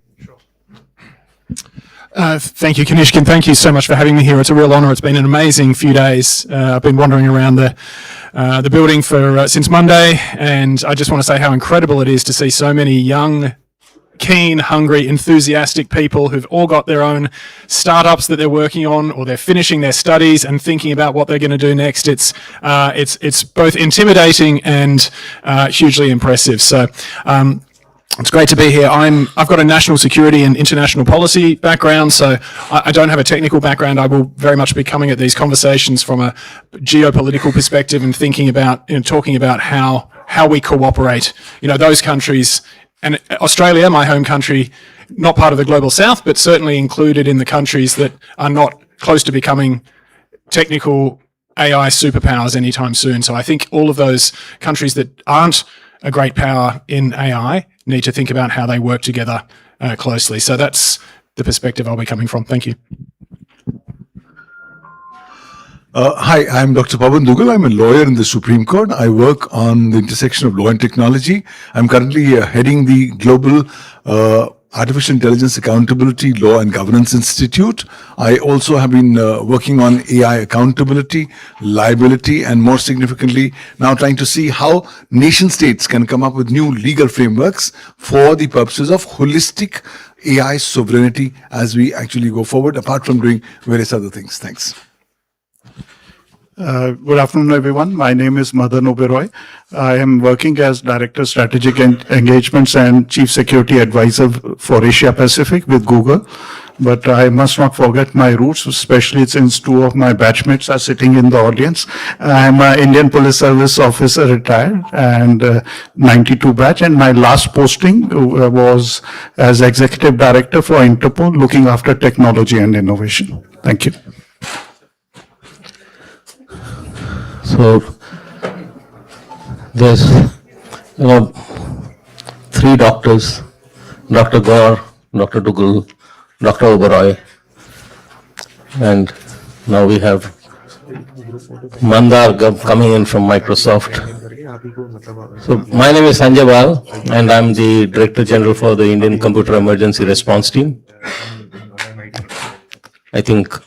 [SPEAKER 9] Thank you, Kanishkan. Thank you so much for having me here. It's a real honor. It's been an amazing few days. I've been wandering around the building for since Monday, and I just want to say how incredible it is to see so many young, keen, hungry, enthusiastic people who've all got their own startups that they're working on, or they're finishing their studies and thinking about what they're going to do next. It's both intimidating and hugely impressive. So. It's great to be here. I've got a national security and international policy background, so I don't have a technical background. I will very much be coming at these conversations from a geopolitical perspective and thinking about, talking about how we cooperate. Those countries, and Australia, my home country, not part of the global south, but certainly included in the countries that are not close to becoming technical AI superpowers anytime soon. So I think all of those countries that aren't a great power in AI need to think about how they work together closely. So that's the perspective I'll be coming from. Thank you.
[SPEAKER 10] Hi, I'm Dr. Pavan Dugal. I'm a lawyer in the Supreme Court. I work on the intersection of law and technology. I'm currently heading the Global Artificial Intelligence Accountability Law and Governance Institute. I also have been working on AI accountability, liability, and more significantly, now trying to see how nation states can come up with new legal frameworks for the purposes of holistic AI sovereignty as we actually go forward, apart from doing various other things. Thanks.
[SPEAKER 11] Good afternoon, everyone. My name is Madan Oberoi. I am working as Director Strategic Engagements and Chief Security Advisor for Asia Pacific with Google. But I must not forget my roots, especially since two of my batchmates are sitting in the audience. I'm an Indian Police Service officer retired and 92 batch. And my last posting was as Executive Director for Interpol, looking after technology and innovation. Thank you.
[SPEAKER 12] So there's, three doctors, Dr. Gore, Dr. Dugal, Dr. Oberoi, and now we have Mandar coming in from Microsoft. So my name is Sanjay Bahal, and I'm the Director General for the Indian Computer Emergency Response Team. I think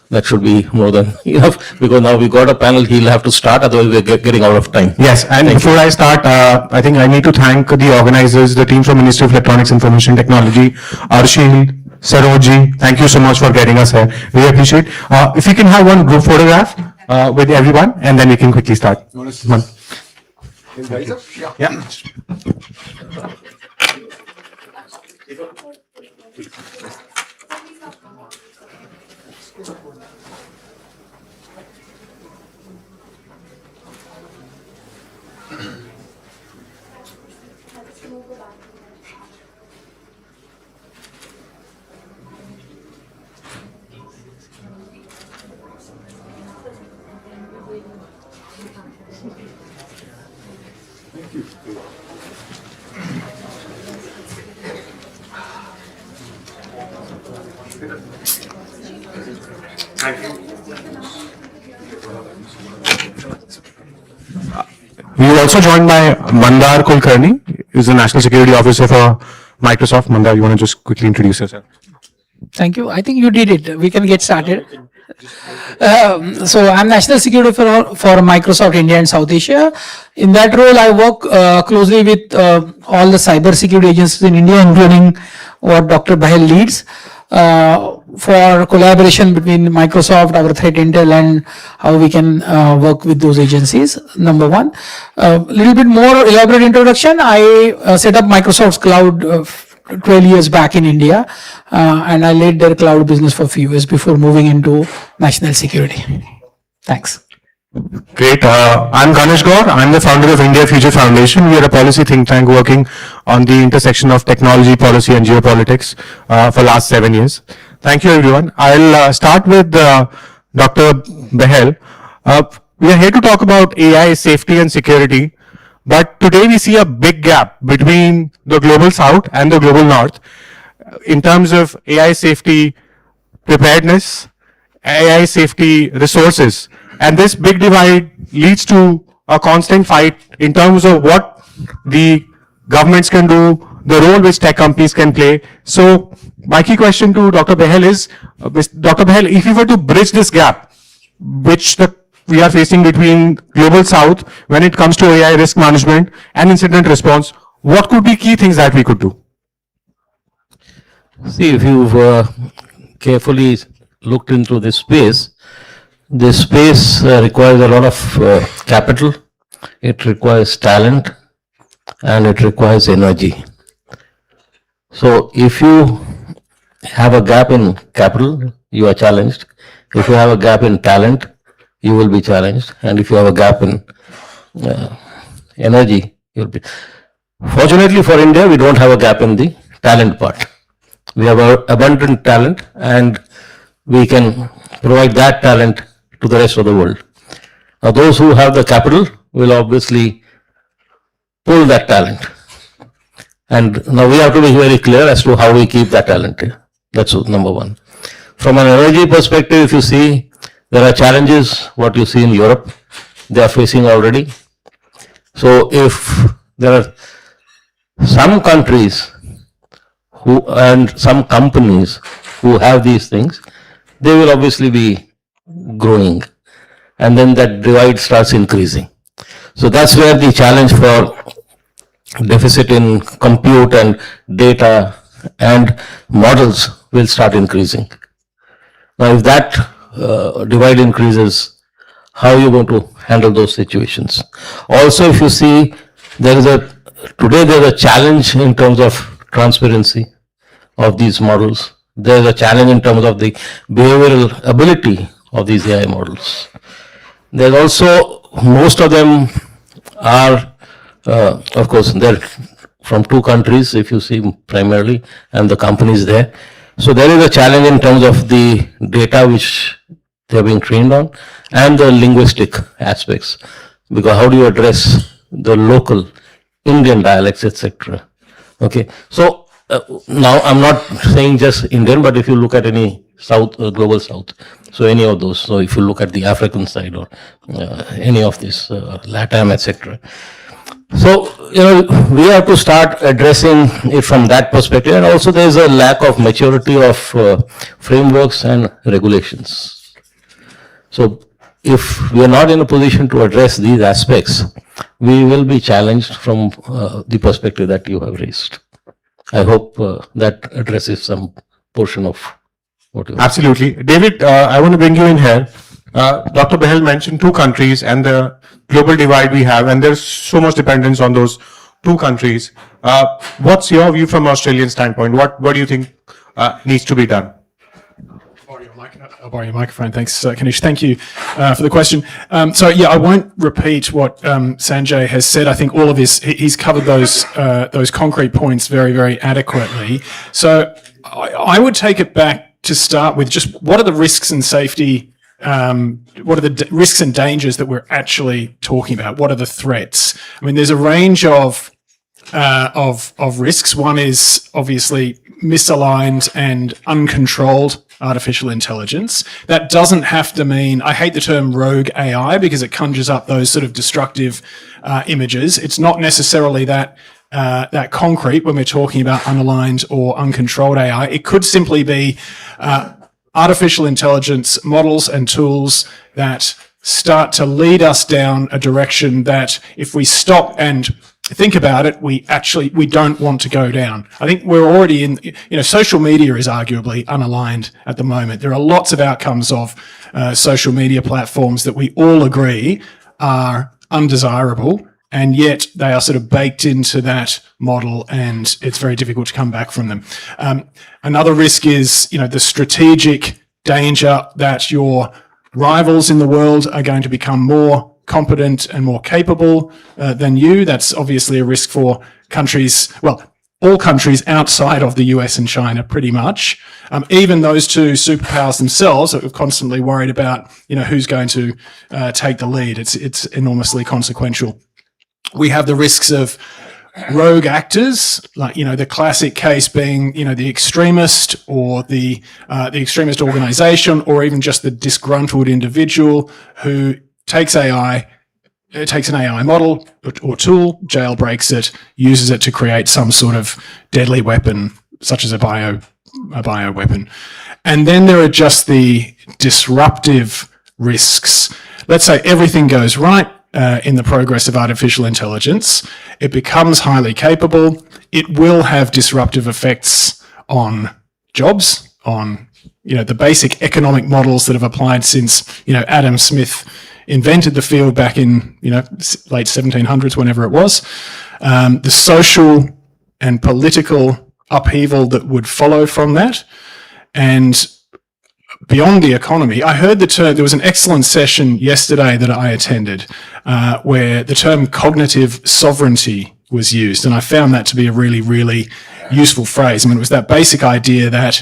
[SPEAKER 12] that should be more than enough, because now we got a panel, he'll have to start, otherwise we're getting out of time.
[SPEAKER 8] Yes, and before I start, I think I need to thank the organizers, the team from Ministry of Electronics, Information Technology, Arshil, Saroji, thank you so much for getting us here. We appreciate. If you can have one group photograph with everyone, and then we can quickly start. Yeah. We are also joined by Mandar Kulkarni, who is the National Security Officer for Microsoft. Mandar, you want to just quickly introduce yourself?
[SPEAKER 13] Thank you. I think you did it. We can get started. So I'm National Security for Microsoft India and South Asia. In that role, I work closely with all the cyber security agencies in India, including what Dr. Bahal leads, for collaboration between Microsoft, our threat intel, and how we can work with those agencies. Number one. A little bit more elaborate introduction. I set up Microsoft's cloud 12 years back in India, and I led their cloud business for a few years before moving into national security. Thanks.
[SPEAKER 8] Great. I'm Ganesh Gaur. I'm the founder of India Future Foundation. We are a policy think tank working on the intersection of technology, policy, and geopolitics for last 7 years. Thank you, everyone. I'll start with Dr. Behel. We are here to talk about AI, safety, and security. But today we see a big gap between the global south and the global north in terms of AI safety preparedness, AI safety resources. And this big divide leads to a constant fight in terms of what the governments can do, the role which tech companies can play. So my key question to Dr. Behel is, Dr. Behel, if you were to bridge this gap, which we are facing between global south when it comes to AI risk management and incident response, what could be key things that we could do?
[SPEAKER 12] See, if you've carefully looked into this space requires a lot of capital, it requires talent, and it requires energy. So if you have a gap in capital, you are challenged. If you have a gap in talent, you will be challenged. And if you have a gap in energy, you'll be. Fortunately for India, we don't have a gap in the talent part. We have abundant talent, and we can provide that talent to the rest of the world. Now, those who have the capital will obviously pull that talent. And now we have to be very clear as to how we keep that talent here. That's number one. From an energy perspective, if you see, there are challenges, what you see in Europe, they are facing already. So if there are some countries who and some companies who have these things, they will obviously be growing. And then that divide starts increasing. So that's where the challenge for deficit in compute and data and models will start increasing. Now, if that divide increases, how are you going to handle those situations? Also, if you see, today there's a challenge in terms of transparency of these models. There's a challenge in terms of the behavioral ability of these AI models. There's also, most of them are, of course, they're from two countries, if you see primarily, and the companies there. So there is a challenge in terms of the data which they're being trained on and the linguistic aspects. Because how do you address the local Indian dialects, etc. Okay, so now I'm not saying just Indian, but if you look at any South, global South, so any of those, so if you look at the African side or any of this, LATAM, etc. So, we have to start addressing it from that perspective. And also there is a lack of maturity of frameworks and regulations. So if we are not in a position to address these aspects, we will be challenged from the perspective that you have raised. I hope that addresses some portion of what you have.
[SPEAKER 8] Absolutely. David, I want to bring you in here. Dr. Behel mentioned two countries and the global divide we have, and there's so much dependence on those two countries. What's your view from Australian standpoint? What do you think needs to be done?
[SPEAKER 9] I'll borrow your microphone. Thanks, Kanish. Thank you for the question. So yeah, I won't repeat what Sanjay has said. I think all of he's covered those concrete points very, very adequately. So I would take it back to start with just what are the risks and safety, what are the risks and dangers that we're actually talking about? What are the threats? I mean, there's a range of risks. One is obviously misaligned and uncontrolled artificial intelligence. That doesn't have to mean, I hate the term rogue AI because it conjures up those sort of destructive images. It's not necessarily that concrete when we're talking about unaligned or uncontrolled AI. It could simply be artificial intelligence models and tools that start to lead us down a direction that if we stop and think about it, we don't want to go down. I think we're already in, social media is arguably unaligned at the moment. There are lots of outcomes of social media platforms that we all agree are undesirable and yet they are sort of baked into that model, and it's very difficult to come back from them. Another risk is, the strategic danger that your rivals in the world are going to become more competent and more capable than you. That's obviously a risk for countries, well, all countries outside of the US and China, pretty much. Even those two superpowers themselves are constantly worried about, who's going to take the lead. It's enormously consequential. We have the risks of rogue actors, like, the classic case being, the extremist or the extremist organization, or even just the disgruntled individual who takes an AI model or tool, jailbreaks it, uses it to create some sort of deadly weapon, such as a bioweapon. And then there are just the disruptive risks. Let's say everything goes right in the progress of artificial intelligence. It becomes highly capable. It will have disruptive effects on jobs, on the basic economic models that have applied since Adam Smith invented the field back in late 1700s, whenever it was. The social and political upheaval that would follow from that, and beyond the economy. I heard the term, there was an excellent session yesterday that I attended where the term cognitive sovereignty was used, and I found that to be a really, really useful phrase. I mean, it was that basic idea that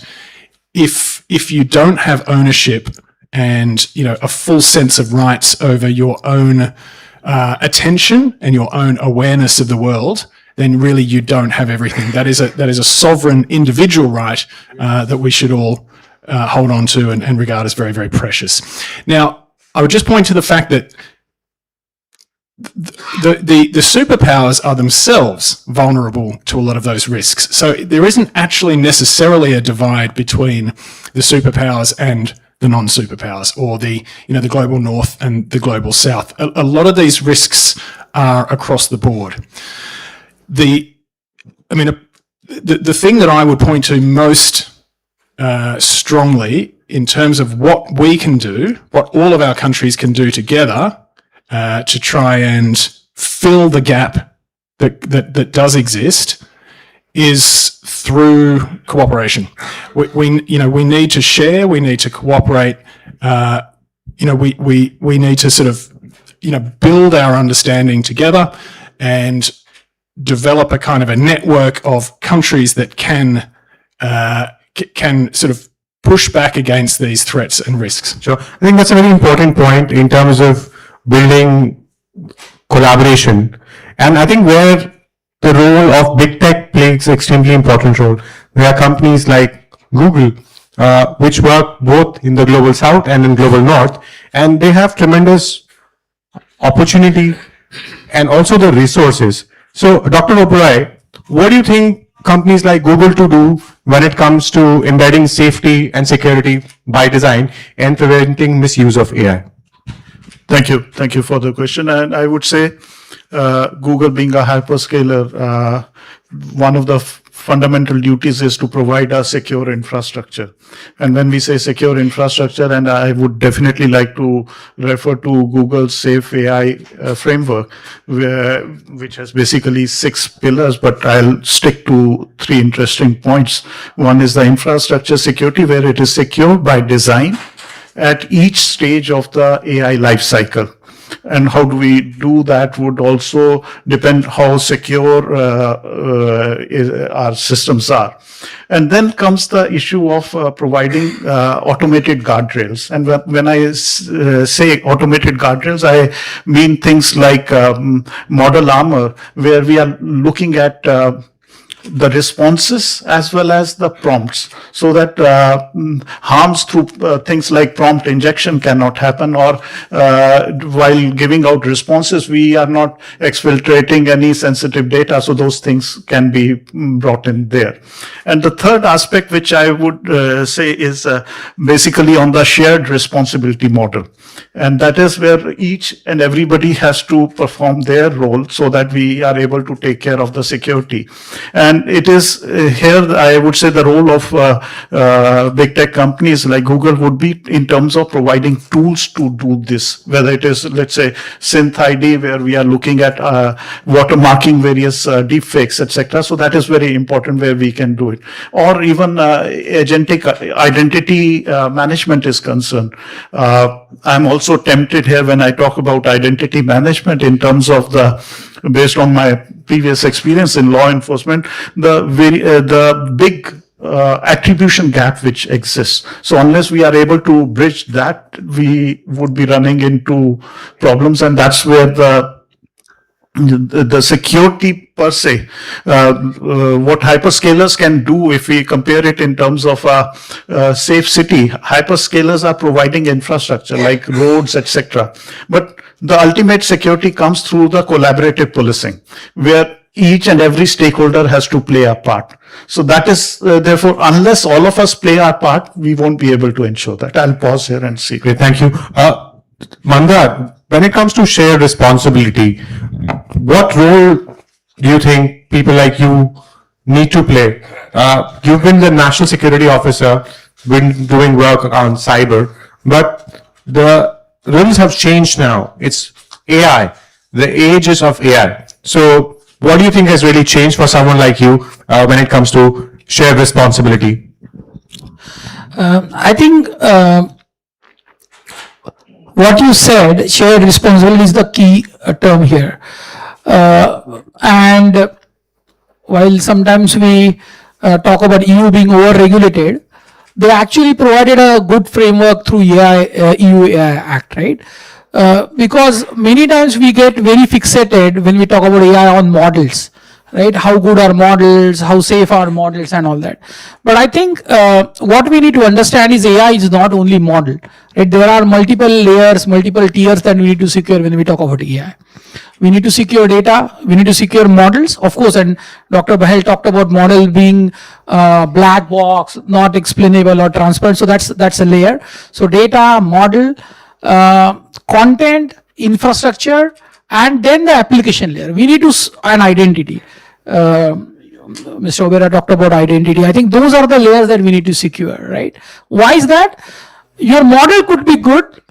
[SPEAKER 9] if you don't have ownership and a full sense of rights over your own attention and your own awareness of the world, then really you don't have everything. That is a sovereign individual right that we should all hold on to and regard as very, very precious. Now, I would just point to the fact that the superpowers are themselves vulnerable to a lot of those risks. So there isn't actually necessarily a divide between the superpowers and the non-superpowers, or the global north and the global south. A lot of these risks are across the board. The thing that I would point to most strongly in terms of what we can do, what all of our countries can do together to try and fill the gap that does exist, is through cooperation. We need to share. We need to cooperate. We need to sort of build our understanding together and develop a kind of a network of countries that can sort of push back against these threats and risks.
[SPEAKER 8] Sure. I think that's a very important point in terms of building collaboration. And I think where the role of big tech plays extremely important role. There are companies like Google, which work both in the global south and in global north, and they have tremendous opportunity and also the resources. So, Dr. Oberoi, what do you think companies like Google to do when it comes to embedding safety and security by design and preventing misuse of AI?
[SPEAKER 11] Thank you. Thank you for the question. And I would say Google being a hyperscaler, one of the fundamental duties is to provide a secure infrastructure. And when we say secure infrastructure, and I would definitely like to refer to Google's Safe AI framework, which has basically 6 pillars, but I'll stick to 3 interesting points. One is the infrastructure security, where it is secure by design at each stage of the AI lifecycle. And how do we do that would also depend how secure our systems are. And then comes the issue of providing automated guardrails. And when I say automated guardrails, I mean things like model armor, where we are looking at the responses as well as the prompts, so that harms through things like prompt injection cannot happen, or while giving out responses, we are not exfiltrating any sensitive data, so those things can be brought in there. And the third aspect, which I would say is basically on the shared responsibility model. And that is where each and everybody has to perform their role so that we are able to take care of the security. And And it is here, I would say, the role of big tech companies like Google would be in terms of providing tools to do this, whether it is, let's say, Synth ID, where we are looking at watermarking various deepfakes, etc. So that is very important where we can do it. Or even agentic identity management is concerned. I'm also tempted here when I talk about identity management in terms of based on my previous experience in law enforcement, the big attribution gap which exists. So unless we are able to bridge that, we would be running into problems, and that's where the security per se, what hyperscalers can do, if we compare it in terms of a safe city, hyperscalers are providing infrastructure like roads, etc. But the ultimate security comes through the collaborative policing, where each and every stakeholder has to play a part. So that is, therefore, unless all of us play our part, we won't be able to ensure that. I'll pause here and see.
[SPEAKER 8] Great, thank you. Mandar, when it comes to shared responsibility, what role do you think people like you need to play? You've been the National Security Officer, been doing work on cyber, but the roles have changed now. It's AI, the ages of AI. So what do you think has really changed for someone like you when it comes to shared responsibility?
[SPEAKER 13] I think what you said, shared responsibility, is the key term here. And while sometimes we talk about EU being over-regulated, they actually provided a good framework through EU AI Act, right? Because many times we get very fixated when we talk about AI on models, right? How good are models, how safe are models, and all that. But I think what we need to understand is AI is not only model, right? There are multiple layers, multiple tiers that we need to secure when we talk about AI. We need to secure data, we need to secure models, of course, and Dr. Bahel talked about model being black box, not explainable or transparent, so that's a layer. So data, model, content, infrastructure, and then the application layer. We need to, an identity. Mr. Oberoi talked about identity. I think those are the layers that we need to secure, right? Why is that? Your model could be good,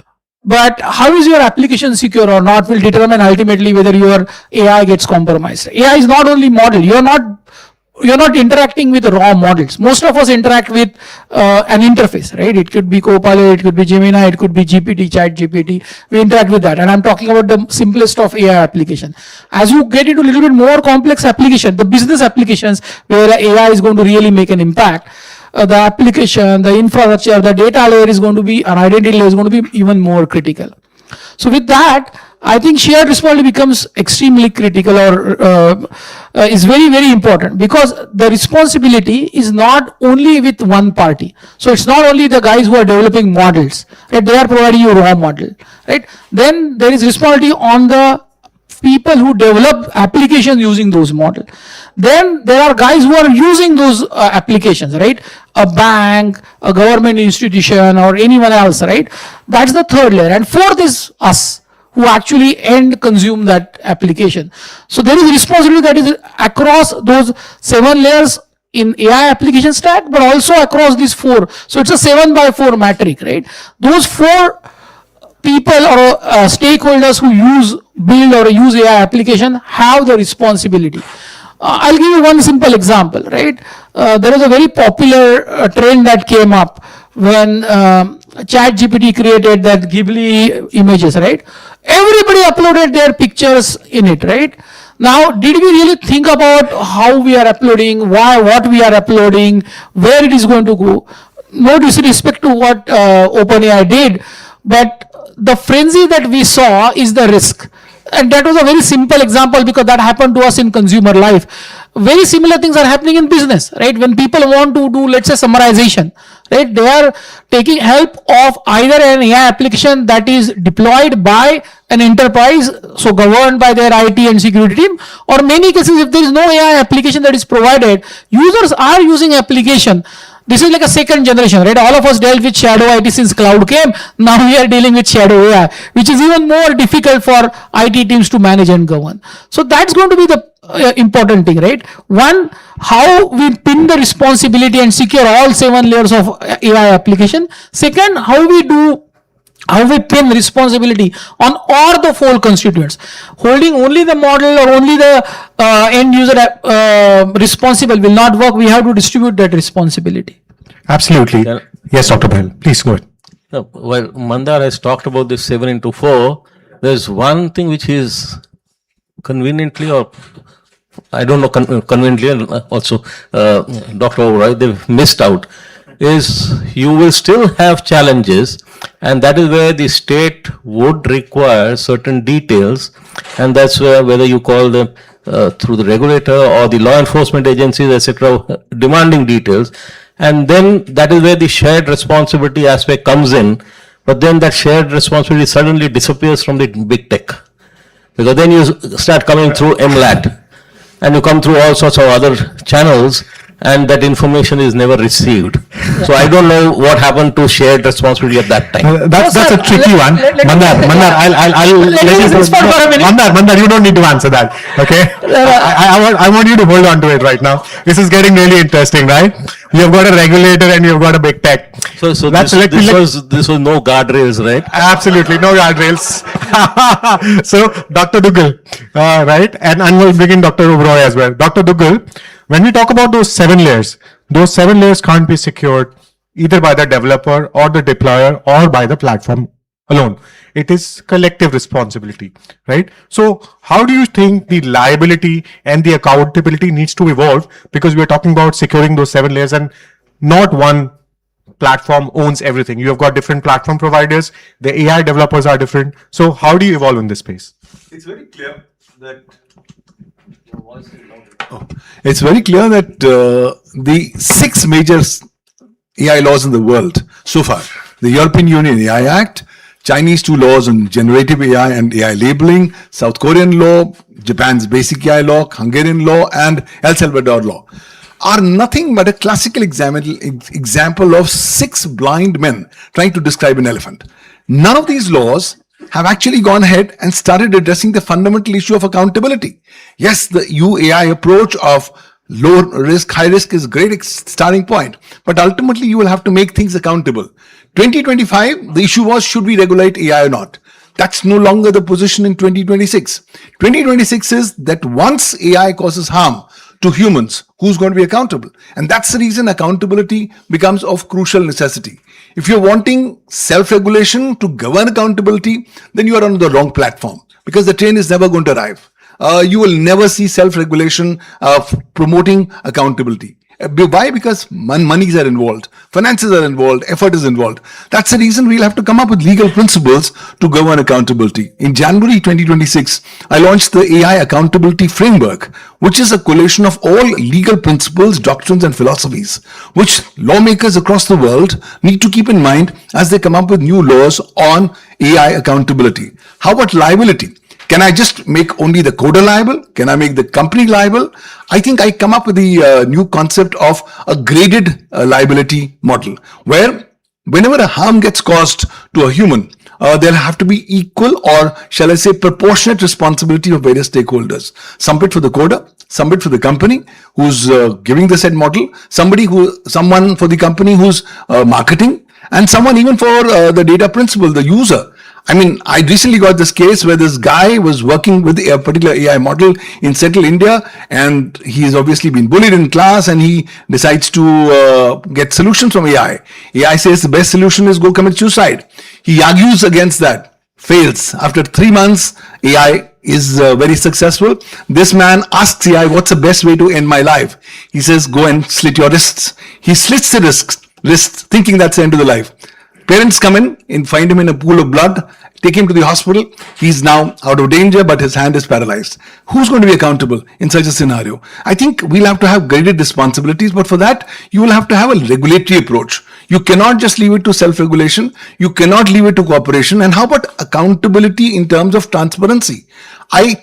[SPEAKER 13] but how is your application secure or not will determine ultimately whether your AI gets compromised. AI is not only model. You're not interacting with raw models. Most of us interact with an interface, right? It could be Copilot, it could be Gemini, it could be GPT, Chat GPT. We interact with that. And I'm talking about the simplest of AI application. As you get into a little bit more complex application, the business applications where AI is going to really make an impact, the application, the infrastructure, the data layer is going to be, an identity layer is going to be even more critical. So with that, I think shared responsibility becomes extremely critical, or is very, very important, because the responsibility is not only with one party. So it's not only the guys who are developing models, right? They are providing you raw model, right? Then there is responsibility on the people who develop applications using those models. Then there are guys who are using those applications, right? A bank, a government institution, or anyone else, right? That's the third layer. And fourth is us, who actually end consume that application. So there is responsibility that is across those 7 layers in AI application stack, but also across these 4. So it's a 7x4 matrix, right? Those 4 people or stakeholders who build or use AI application have the responsibility. I'll give you one simple example, right? There was a very popular trend that came up when Chat GPT created that Ghibli images, right? Everybody uploaded their pictures in it, right? Now, did we really think about how we are uploading, what we are uploading, where it is going to go? No disrespect to what OpenAI did, but the frenzy that we saw is the risk. And that was a very simple example because that happened to us in consumer life. Very similar things are happening in business, right? When people want to do, let's say, summarization, right? They are taking help of either an AI application that is deployed by an enterprise, so governed by their IT and security team, or many cases, if there is no AI application that is provided, users are using application. This is like a second generation, right? All of us dealt with shadow IT since cloud came. Now we are dealing with shadow AI, which is even more difficult for IT teams to manage and govern. So that's going to be the important thing, right? One, how we pin the responsibility and secure all 7 layers of AI application. Second, how we pin responsibility on all the 4 constituents. Holding only the model or only the end user responsible will not work. We have to distribute that responsibility.
[SPEAKER 8] Absolutely. Yes, Dr. Bell, please go ahead.
[SPEAKER 12] No, well, Mandar has talked about this 7 into 4. There's one thing which is conveniently, or I don't know, conveniently, and also Dr. Oberoi, they've missed out, is you will still have challenges, and that is where the state would require certain details, and that's where, whether you call them through the regulator or the law enforcement agencies, etc., demanding details, and then that is where the shared responsibility aspect comes in, but then that shared responsibility suddenly disappears from the big tech, because then you start coming through MLAT, and you come through all sorts of other channels, and that information is never received. So I don't know what happened to shared responsibility at that time.
[SPEAKER 8] That's a tricky one. Mandar, I'll let you. Mandar, you don't need to answer that. Okay. I want you to hold on to it right now. This is getting really interesting, right? You've got a regulator and you've got a big tech.
[SPEAKER 12] So this was no guardrails, right?
[SPEAKER 8] Absolutely, no guardrails. So, Dr. Duggal, right? And we'll bring in Dr. Oberoi as well. Dr. Duggal, when we talk about those 7 layers can't be secured either by the developer or the deployer or by the platform alone. It is collective responsibility, right? So how do you think the liability and the accountability needs to evolve? Because we're talking about securing those 7 layers, and not one platform owns everything. You have got different platform providers. The AI developers are different. So how do you evolve in this space?
[SPEAKER 10] It's very clear that the 6 major AI laws in the world so far: the European Union AI Act, Chinese 2 laws on generative AI and AI labeling, South Korean law, Japan's basic AI law, Hungarian law, and El Salvador law, are nothing but a classical example of 6 blind men trying to describe an elephant. None of these laws have actually gone ahead and started addressing the fundamental issue of accountability. Yes, the UAI approach of low risk, high risk is a great starting point, but ultimately you will have to make things accountable. 2025, the issue was, should we regulate AI or not? That's no longer the position in 2026. 2026 is that once AI causes harm to humans, who's going to be accountable? And that's the reason accountability becomes of crucial necessity. If you're wanting self-regulation to govern accountability, then you are on the wrong platform, because the train is never going to arrive. You will never see self-regulation promoting accountability. Why? Because monies are involved, finances are involved, effort is involved. That's the reason we'll have to come up with legal principles to govern accountability. In January 2026, I launched the AI Accountability Framework, which is a collation of all legal principles, doctrines, and philosophies, which lawmakers across the world need to keep in mind as they come up with new laws on AI accountability. How about liability? Can I just make only the coder liable? Can I make the company liable? I think I come up with the new concept of a graded liability model, where whenever a harm gets caused to a human, there'll have to be equal, or shall I say proportionate, responsibility of various stakeholders. Some bit for the coder, some bit for the company who's giving the said model, someone for the company who's marketing, and someone even for the data principal, the user. I mean, I recently got this case where this guy was working with a particular AI model in Central India, and he's obviously been bullied in class, and he decides to get solutions from AI. AI says the best solution is go commit suicide. He argues against that, fails. After 3 months, AI is very successful. This man asks AI, what's the best way to end my life? He says, go and slit your wrists. He slits the wrists, thinking that's the end of the life. Parents come in, find him in a pool of blood, take him to the hospital. He's now out of danger, but his hand is paralyzed. Who's going to be accountable in such a scenario? I think we'll have to have graded responsibilities, but for that, you will have to have a regulatory approach. You cannot just leave it to self-regulation. You cannot leave it to cooperation. And how about accountability in terms of transparency?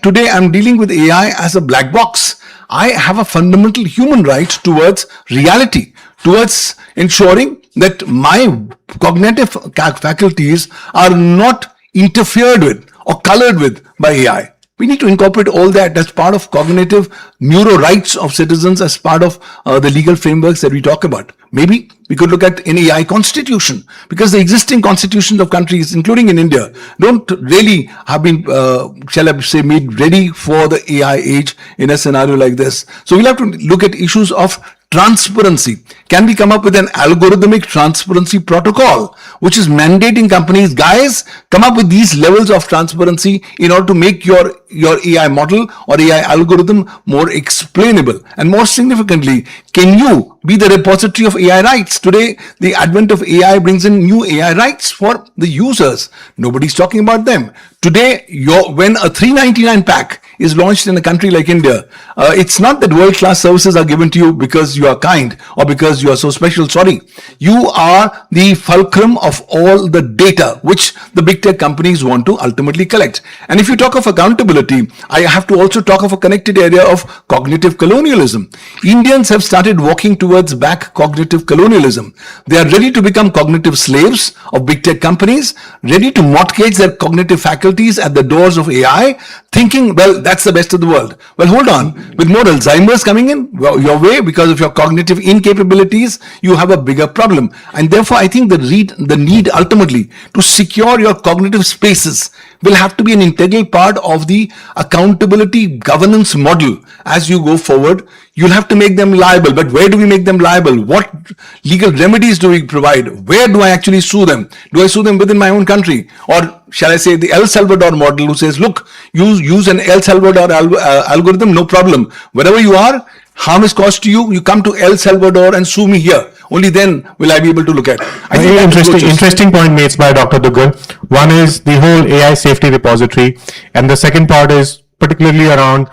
[SPEAKER 10] Today I'm dealing with AI as a black box. I have a fundamental human right towards reality, towards ensuring that my cognitive faculties are not interfered with or colored with by AI. We need to incorporate all that as part of cognitive neuro rights of citizens, as part of the legal frameworks that we talk about. Maybe we could look at an AI constitution, because the existing constitutions of countries, including in India, don't really have been, shall I say, made ready for the AI age in a scenario like this. So we'll have to look at issues of transparency. Can we come up with an algorithmic transparency protocol which is mandating companies, guys, come up with these levels of transparency in order to make your AI model or AI algorithm more explainable? And more significantly, can you be the repository of AI rights? Today, the advent of AI brings in new AI rights for the users. Nobody's talking about them. Today, when a 399 pack is launched in a country like India, it's not that world-class services are given to you because you are kind or because you are so special. Sorry. You are the fulcrum of all the data which the big tech companies want to ultimately collect. And if you talk of accountability, I have to also talk of a connected area of cognitive colonialism. Indians have started walking towards back cognitive colonialism. They are ready to become cognitive slaves of big tech companies, ready to mortgage their cognitive faculties at the doors of AI, thinking, well, that's the best of the world. Well, hold on. With more Alzheimer's coming in your way because of your cognitive incapabilities, you have a bigger problem. And therefore, I think the need ultimately to secure your cognitive spaces will have to be an integral part of the accountability governance model as you go forward. You'll have to make them liable. But where do we make them liable? What legal remedies do we provide? Where do I actually sue them? Do I sue them within my own country? Or shall I say the El Salvador model, who says, look, use an El Salvador algorithm, no problem. Wherever you are, harm is caused to you, you come to El Salvador and sue me here. Only then will I be able to look at it. I think
[SPEAKER 8] Interesting point made by Dr. Dugal. One is the whole AI safety repository, and the second part is particularly around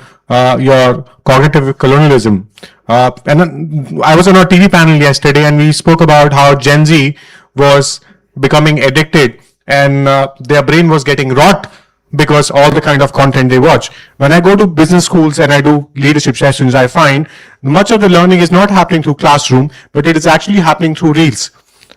[SPEAKER 8] your cognitive colonialism. And I was on our TV panel yesterday, and we spoke about how Gen Z was becoming addicted, and their brain was getting rot because all the kind of content they watch. When I go to business schools and I do leadership sessions, I find much of the learning is not happening through classroom, but it is actually happening through reels,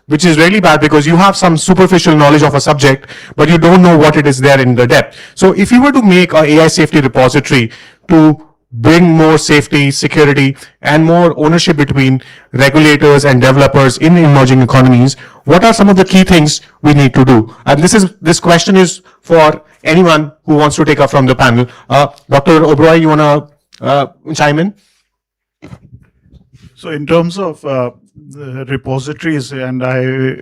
[SPEAKER 8] which is really bad because you have some superficial knowledge of a subject, but you don't know what it is there in the depth. So if you were to make an AI safety repository to bring more safety, security, and more ownership between regulators and developers in emerging economies, what are some of the key things we need to do? And this question is for anyone who wants to take up from the panel. Dr. Oberoi, you want to chime in?
[SPEAKER 11] So in terms of the repositories, and I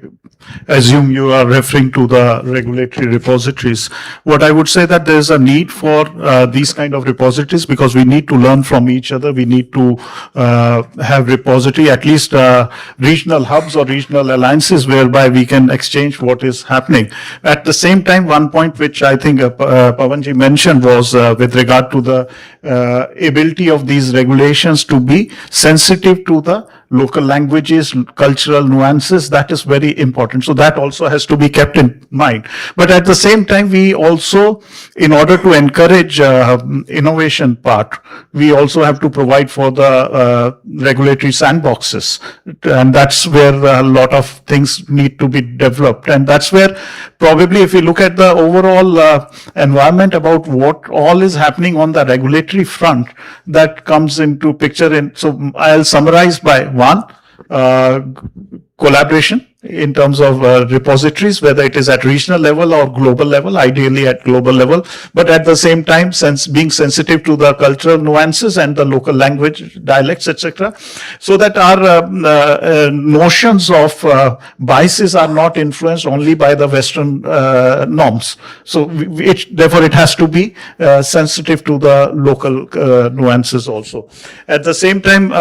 [SPEAKER 11] assume you are referring to the regulatory repositories, what I would say that there is a need for these kind of repositories because we need to learn from each other. We need to have repository, at least regional hubs or regional alliances whereby we can exchange what is happening. At the same time, one point which I think Pavanji mentioned was with regard to the ability of these regulations to be sensitive to the local languages, cultural nuances. That is very important. So that also has to be kept in mind. But at the same time, we also, in order to encourage innovation part, we also have to provide for the regulatory sandboxes. And that's where a lot of things need to be developed. And that's where probably if you look at the overall environment about what all is happening on the regulatory front, that comes into picture. So I'll summarize by one, collaboration in terms of repositories, whether it is at regional level or global level, ideally at global level, but at the same time, being sensitive to the cultural nuances and the local language, dialects, etc., so that our notions of biases are not influenced only by the Western norms. So therefore, it has to be sensitive to the local nuances also. At the same time,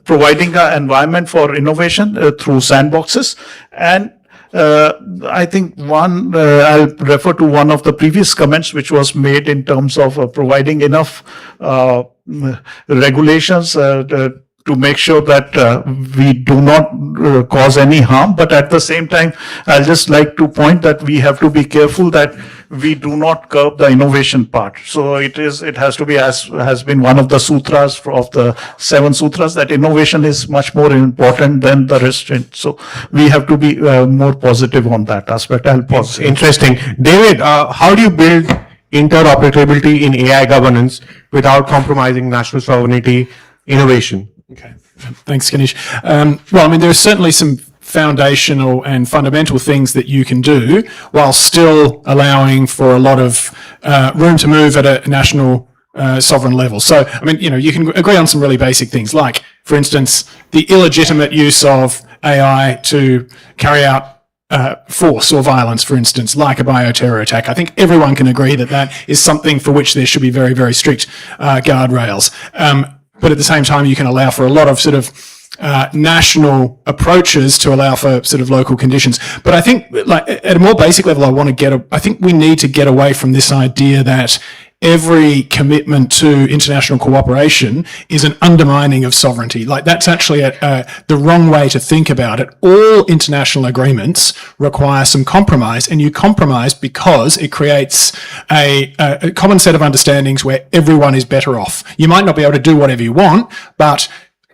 [SPEAKER 11] providing an environment for innovation through sandboxes. And I think I'll refer to one of the previous comments which was made in terms of providing enough regulations to make sure that we do not cause any harm. But at the same time, I'll just like to point that we have to be careful that we do not curb the innovation part. So it has to be, as has been one of the sutras of the 7 sutras, that innovation is much more important than the restraint. So we have to be more positive on that aspect. I'll pause.
[SPEAKER 8] Interesting. David, how do you build interoperability in AI governance without compromising national sovereignty, innovation?
[SPEAKER 9] Okay, thanks, Ganesh. Well, I mean, there are certainly some foundational and fundamental things that you can do while still allowing for a lot of room to move at a national sovereign level. So, I mean, you can agree on some really basic things, like, for instance, the illegitimate use of AI to carry out force or violence, for instance, like a bioterror attack. I think everyone can agree that that is something for which there should be very, very strict guardrails. But at the same time, you can allow for a lot of sort of national approaches to allow for sort of local conditions. But I think, like, at a more basic level, I think we need to get away from this idea that every commitment to international cooperation is an undermining of sovereignty. Like, that's actually the wrong way to think about it. All international agreements require some compromise, and you compromise because it creates a common set of understandings where everyone is better off. You might not be able to do whatever you want, but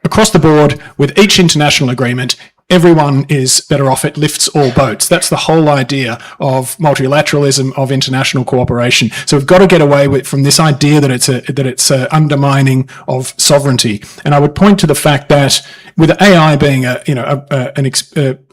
[SPEAKER 9] across the board, with each international agreement, everyone is better off. It lifts all boats. That's the whole idea of multilateralism, of international cooperation. So we've got to get away from this idea that it's a undermining of sovereignty. And I would point to the fact that, with AI being a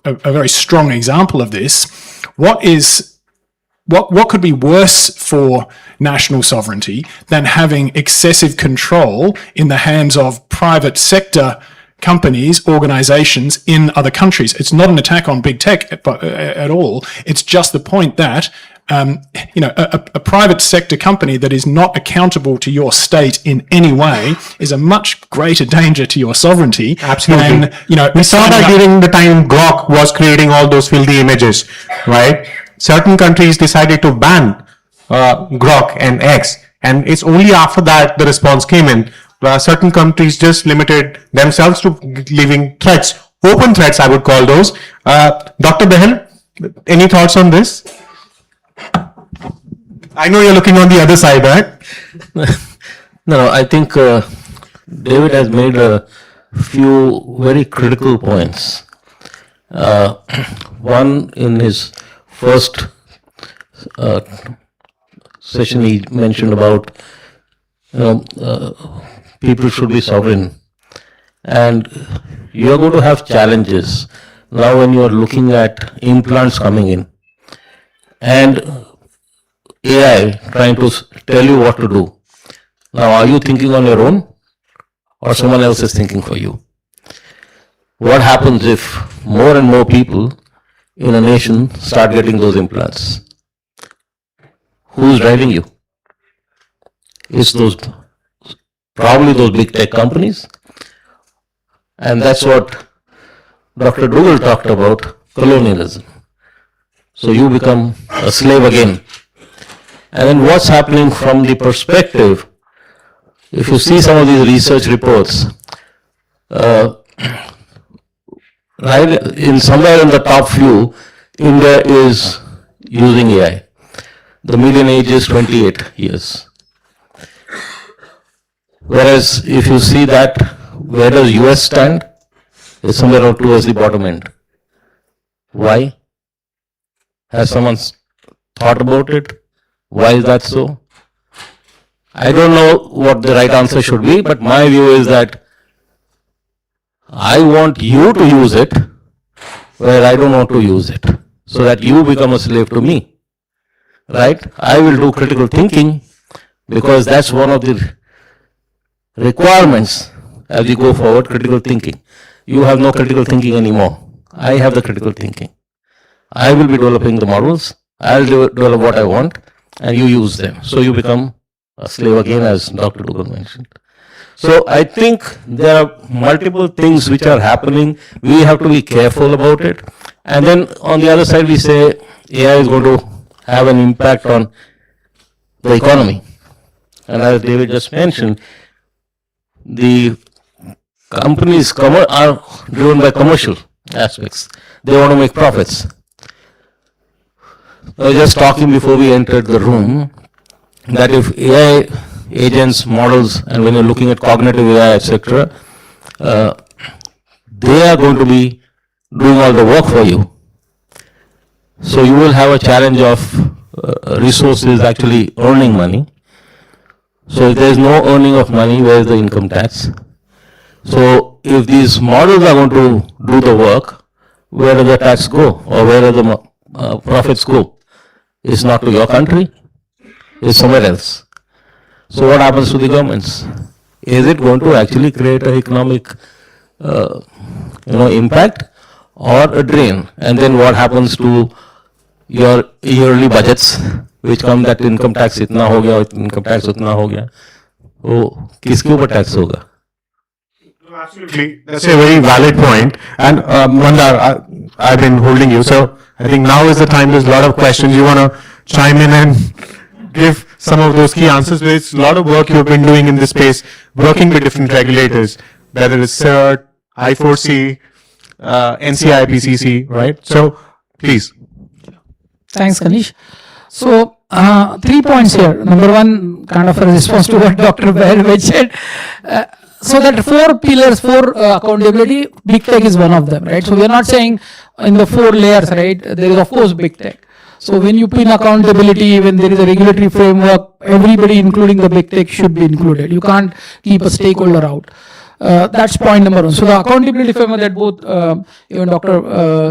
[SPEAKER 9] very strong example of this, what could be worse for national sovereignty than having excessive control in the hands of private sector companies, organizations in other countries? It's not an attack on big tech at all. It's just the point that a private sector company that is not accountable to your state in any way is a much greater danger to your sovereignty.
[SPEAKER 8] Absolutely.
[SPEAKER 9] Than,
[SPEAKER 8] we saw that during the time Grok was creating all those filthy images, right? Certain countries decided to ban Grok and X, and it's only after that the response came in. Certain countries just limited themselves to leaving threats, open threats, I would call those. Dr. Behel, any thoughts on this? I know you're looking on the other side, right?
[SPEAKER 12] No, I think David has made a few very critical points. One, in his first session, he mentioned about people should be sovereign, and you are going to have challenges now when you are looking at implants coming in and AI trying to tell you what to do. Now, are you thinking on your own, or someone else is thinking for you? What happens if more and more people in a nation start getting those implants? Who's driving you? It's probably those big tech companies. And that's what Dr. Dougal talked about, colonialism. So you become a slave again. And then what's happening from the perspective, if you see some of these research reports, right in somewhere in the top few, India is using AI. The median age is 28 years. Whereas if you see that, where does US stand? It's somewhere around towards the bottom end. Why? Has someone thought about it? Why is that so? I don't know what the right answer should be, but my view is that I want you to use it where I don't want to use it, so that you become a slave to me. Right? I will do critical thinking because that's one of the requirements as we go forward, critical thinking. You have no critical thinking anymore. I have the critical thinking. I will be developing the models. I'll develop what I want, and you use them. So you become a slave again, as Dr. Dougal mentioned. So I think there are multiple things which are happening. We have to be careful about it. And then on the other side, we say AI is going to have an impact on the economy. And as David just mentioned, the companies are driven by commercial aspects. They want to make profits. I was just talking before we entered the room that if AI agents, models, and when you're looking at cognitive AI, etc., they are going to be doing all the work for you. So you will have a challenge of resource is actually earning money. So if there is no earning of money, where is the income tax? So if these models are going to do the work, where does the tax go, or where do the profits go? It's not to your country, it's somewhere else. So what happens to the governments? Is it going to actually create an economic impact or a drain? And then what happens to your yearly budgets, which come that income tax itna ho gaya, income tax utna ho gaya? Oh, kiske upar tax hoga?
[SPEAKER 8] Absolutely, that's a very valid point. And Mandar, I've been holding you, so I think now is the time. There's a lot of questions. You want to chime in and give some of those key answers. There's a lot of work you've been doing in this space, working with different regulators, whether it's CERT, I4C, NCI, PCC, right? So please.
[SPEAKER 13] Thanks, Kanish. So, 3 points here. Number one, kind of a response to what Dr. Baer mentioned. So that 4 pillars for accountability, big tech is one of them, right? So we are not saying in the 4 layers, right? There is of course big tech. So when you pin accountability, when there is a regulatory framework, everybody, including the big tech, should be included. You can't keep a stakeholder out. That's point number one. So the accountability framework that both even Dr.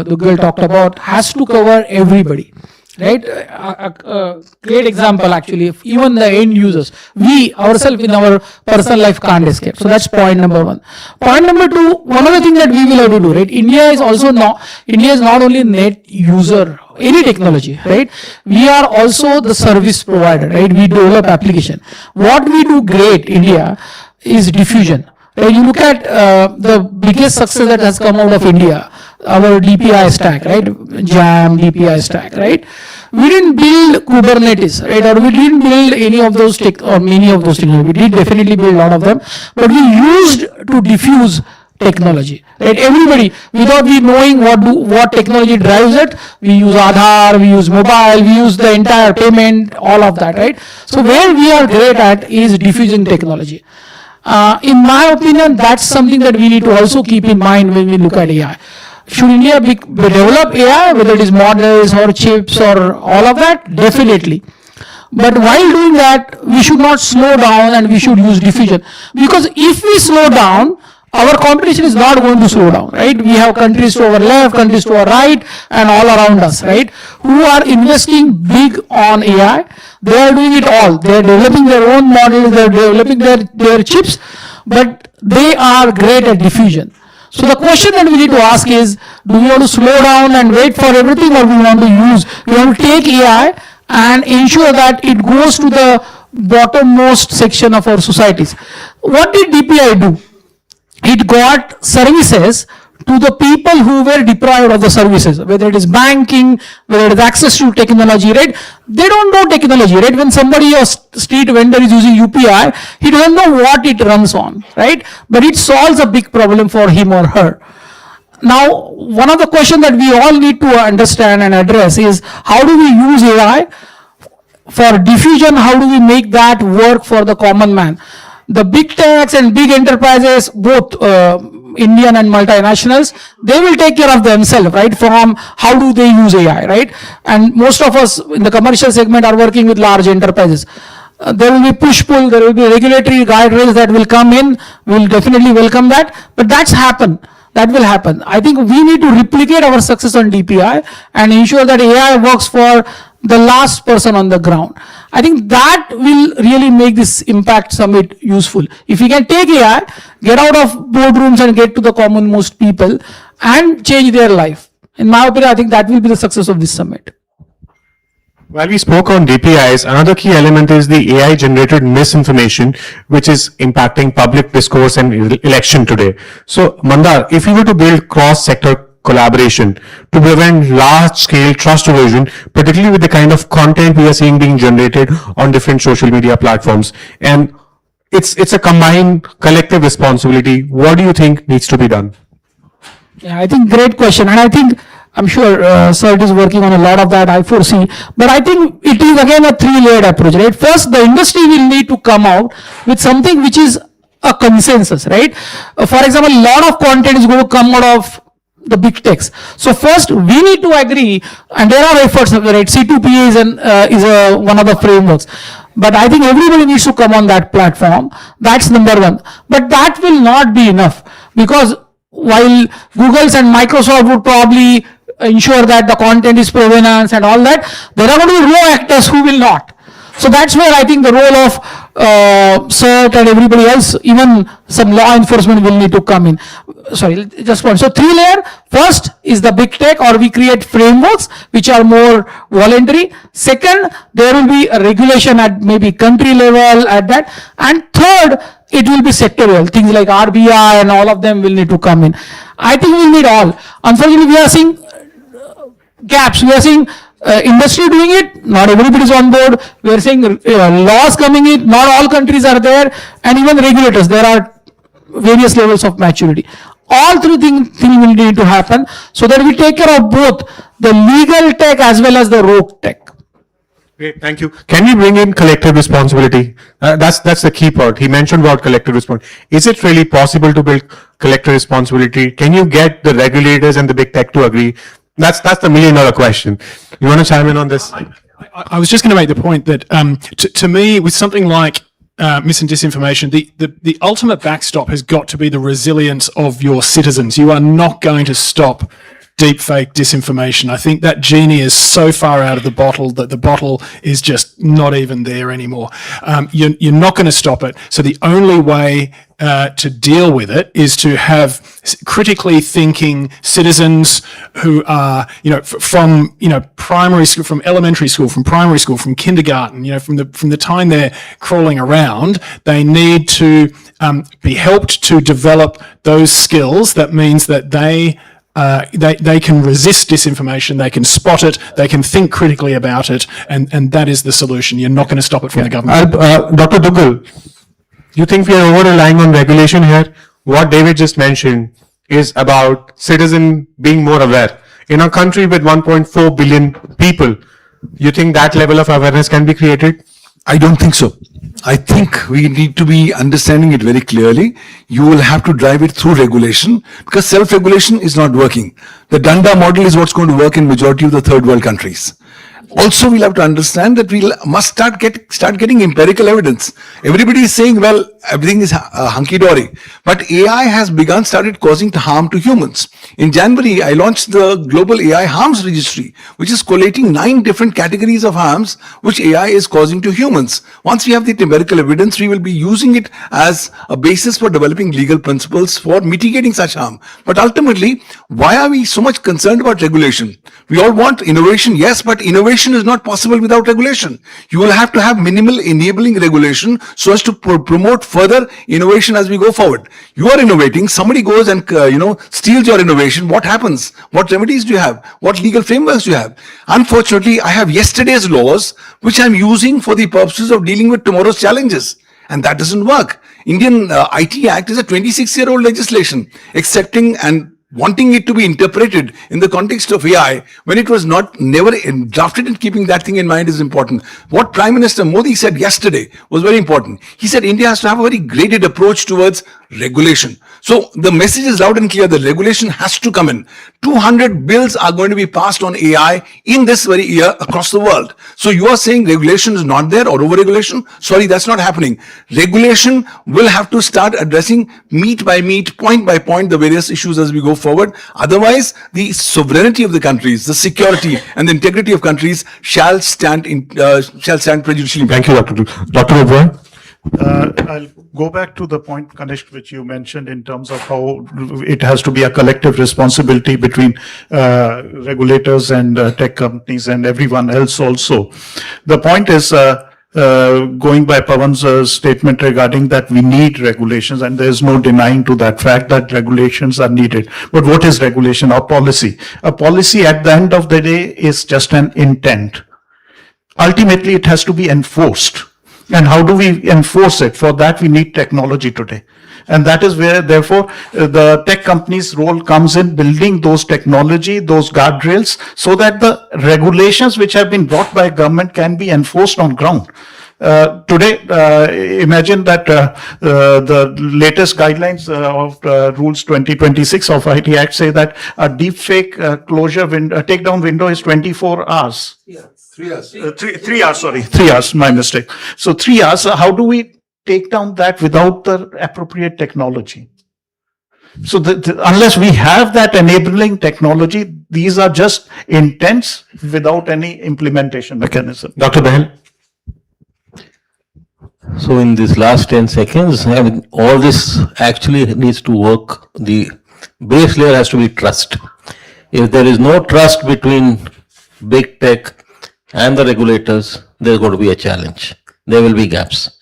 [SPEAKER 13] Duggal talked about has to cover everybody. Right? A great example actually, if even the end users, we ourselves in our personal life can't escape. So that's point number one. Point number two, one of the things that we will have to do, right? India is not only net user, any technology, right? We are also the service provider, right? We develop application. What we do great, India, is diffusion. Right? You look at the biggest success that has come out of India, our DPI stack, right? Jam, DPI stack, right? We didn't build Kubernetes, right? Or we didn't build any of those many of those technologies. We did definitely build a lot of them, but we used to diffuse technology, right? Everybody, without we knowing what technology drives it, we use Aadhaar, we use mobile, we use the entire payment, all of that, right? So where we are great at is diffusing technology. In my opinion, that's something that we need to also keep in mind when we look at AI. Should India develop AI, whether it is models or chips or all of that? Definitely. But while doing that, we should not slow down and we should use diffusion. Because if we slow down, our competition is not going to slow down, right? We have countries to our left, countries to our right, and all around us, right? Who are investing big on AI. They are doing it all. They are developing their own models, they are developing their chips, but they are great at diffusion. So the question that we need to ask is, do we want to slow down and wait for everything, or we want to take AI and ensure that it goes to the bottommost section of our societies. What did DPI do? It got services to the people who were deprived of the services, whether it is banking, whether it is access to technology, right? They don't know technology, right? When somebody, a street vendor is using UPI, he doesn't know what it runs on, right? But it solves a big problem for him or her. Now, one of the questions that we all need to understand and address is, how do we use AI for diffusion? How do we make that work for the common man? The big techs and big enterprises, both Indian and multinationals, they will take care of themselves, right? From how do they use AI, right? And most of us in the commercial segment are working with large enterprises. There will be push-pull, there will be regulatory guardrails that will come in. We will definitely welcome that. But that's happen. That will happen. I think we need to replicate our success on DPI and ensure that AI works for the last person on the ground. I think that will really make this Impact Summit useful. If we can take AI, get out of boardrooms and get to the commonmost people and change their life. In my opinion, I think that will be the success of this summit.
[SPEAKER 8] While we spoke on DPIs, another key element is the AI-generated misinformation, which is impacting public discourse and election today. So, Mandar, if you were to build cross-sector collaboration to prevent large-scale trust erosion, particularly with the kind of content we are seeing being generated on different social media platforms, and it's a combined collective responsibility, what do you think needs to be done?
[SPEAKER 13] Yeah, I think great question, and I'm sure CERT is working on a lot of that, I foresee. But I think it is again a 3-layered approach, right? First, the industry will need to come out with something which is a consensus, right? For example, a lot of content is going to come out of the big techs. So first we need to agree, and there are efforts, right? C2PA is one of the frameworks. But I think everybody needs to come on that platform. That's number one. But that will not be enough, because while Google's and Microsoft would probably ensure that the content is provenance and all that, there are going to be raw actors who will not. So that's where I think the role of CERT and everybody else, even some law enforcement will need to come in. Sorry, just one. So 3 layer. First is the big tech, or we create frameworks which are more voluntary. Second, there will be a regulation at maybe country level at that. And third, it will be sectorial. Things like RBI and all of them will need to come in. I think we need all. Unfortunately, we are seeing gaps. We are seeing industry doing it, not everybody is on board. We are seeing laws coming in, not all countries are there, and even regulators, there are various levels of maturity. All three things will need to happen so that we take care of both the legal tech as well as the rogue tech.
[SPEAKER 8] Great, thank you. Can we bring in collective responsibility? That's the key part. He mentioned about collective responsibility. Is it really possible to build collective responsibility? Can you get the regulators and the big tech to agree? That's the $1 million question. You want to chime in on this?
[SPEAKER 9] I was just going to make the point that to me, with something like mis and disinformation, the ultimate backstop has got to be the resilience of your citizens. You are not going to stop deepfake disinformation. I think that genie is so far out of the bottle that the bottle is just not even there anymore. You're not going to stop it. So the only way to deal with it is to have critically thinking citizens who are, from primary school, from elementary school, from primary school, from kindergarten, from the time they're crawling around. They need to be helped to develop those skills. That means that they can resist disinformation, they can spot it, they can think critically about it, and that is the solution. You're not going to stop it from the government.
[SPEAKER 8] Dr. Dugal, you think we are over-relying on regulation here? What David just mentioned is about citizen being more aware. In a country with 1.4 billion people, you think that level of awareness can be created?
[SPEAKER 10] I don't think so. I think we need to be understanding it very clearly. You will have to drive it through regulation, because self-regulation is not working. The Danda model is what's going to work in majority of the third world countries. Also, we'll have to understand that we must start getting empirical evidence. Everybody is saying, well, everything is hunky-dory. But AI has started causing harm to humans. In January, I launched the Global AI Harms Registry, which is collating 9 different categories of harms which AI is causing to humans. Once we have the empirical evidence, we will be using it as a basis for developing legal principles for mitigating such harm. But ultimately, why are we so much concerned about regulation? We all want innovation, yes, but innovation is not possible without regulation. You will have to have minimal enabling regulation so as to promote further innovation as we go forward. You are innovating, somebody goes and steals your innovation. What happens? What remedies do you have? What legal frameworks do you have? Unfortunately, I have yesterday's laws which I'm using for the purposes of dealing with tomorrow's challenges, and that doesn't work. Indian IT Act is a 26-year-old legislation, accepting and wanting it to be interpreted in the context of AI when it was never drafted, and keeping that thing in mind is important. What Prime Minister Modi said yesterday was very important. He said India has to have a very graded approach towards regulation. So the message is loud and clear. The regulation has to come in. 200 bills are going to be passed on AI in this very year across the world. So you are saying regulation is not there, or over-regulation? Sorry, that's not happening. Regulation will have to start addressing meat by meat, point by point, the various issues as we go forward. Otherwise, the sovereignty of the countries, the security and the integrity of countries shall stand prejudicially.
[SPEAKER 8] Thank you, Dr. Oberoi.
[SPEAKER 11] I'll go back to the point, Kanishk, which you mentioned in terms of how it has to be a collective responsibility between regulators and tech companies and everyone else also. The point is, going by Pawan's statement regarding that we need regulations, and there is no denying to that fact that regulations are needed. But what is regulation or policy? A policy at the end of the day is just an intent. Ultimately, it has to be enforced. And how do we enforce it? For that, we need technology today. And that is where, therefore, the tech companies' role comes in building those technology, those guardrails, so that the regulations which have been brought by government can be enforced on ground. Today, imagine that the latest guidelines of Rules 2026 of IT Act say that a deepfake takedown window is 24 hours.
[SPEAKER 10] 3 hours.
[SPEAKER 11] 3 hours, sorry. 3 hours, my mistake. So 3 hours, how do we take down that without the appropriate technology? So unless we have that enabling technology, these are just intents without any implementation mechanism.
[SPEAKER 8] Dr. Bahel?
[SPEAKER 12] So in this last 10 seconds, I mean, all this actually needs to work. The base layer has to be trust. If there is no trust between big tech and the regulators, there's going to be a challenge. There will be gaps.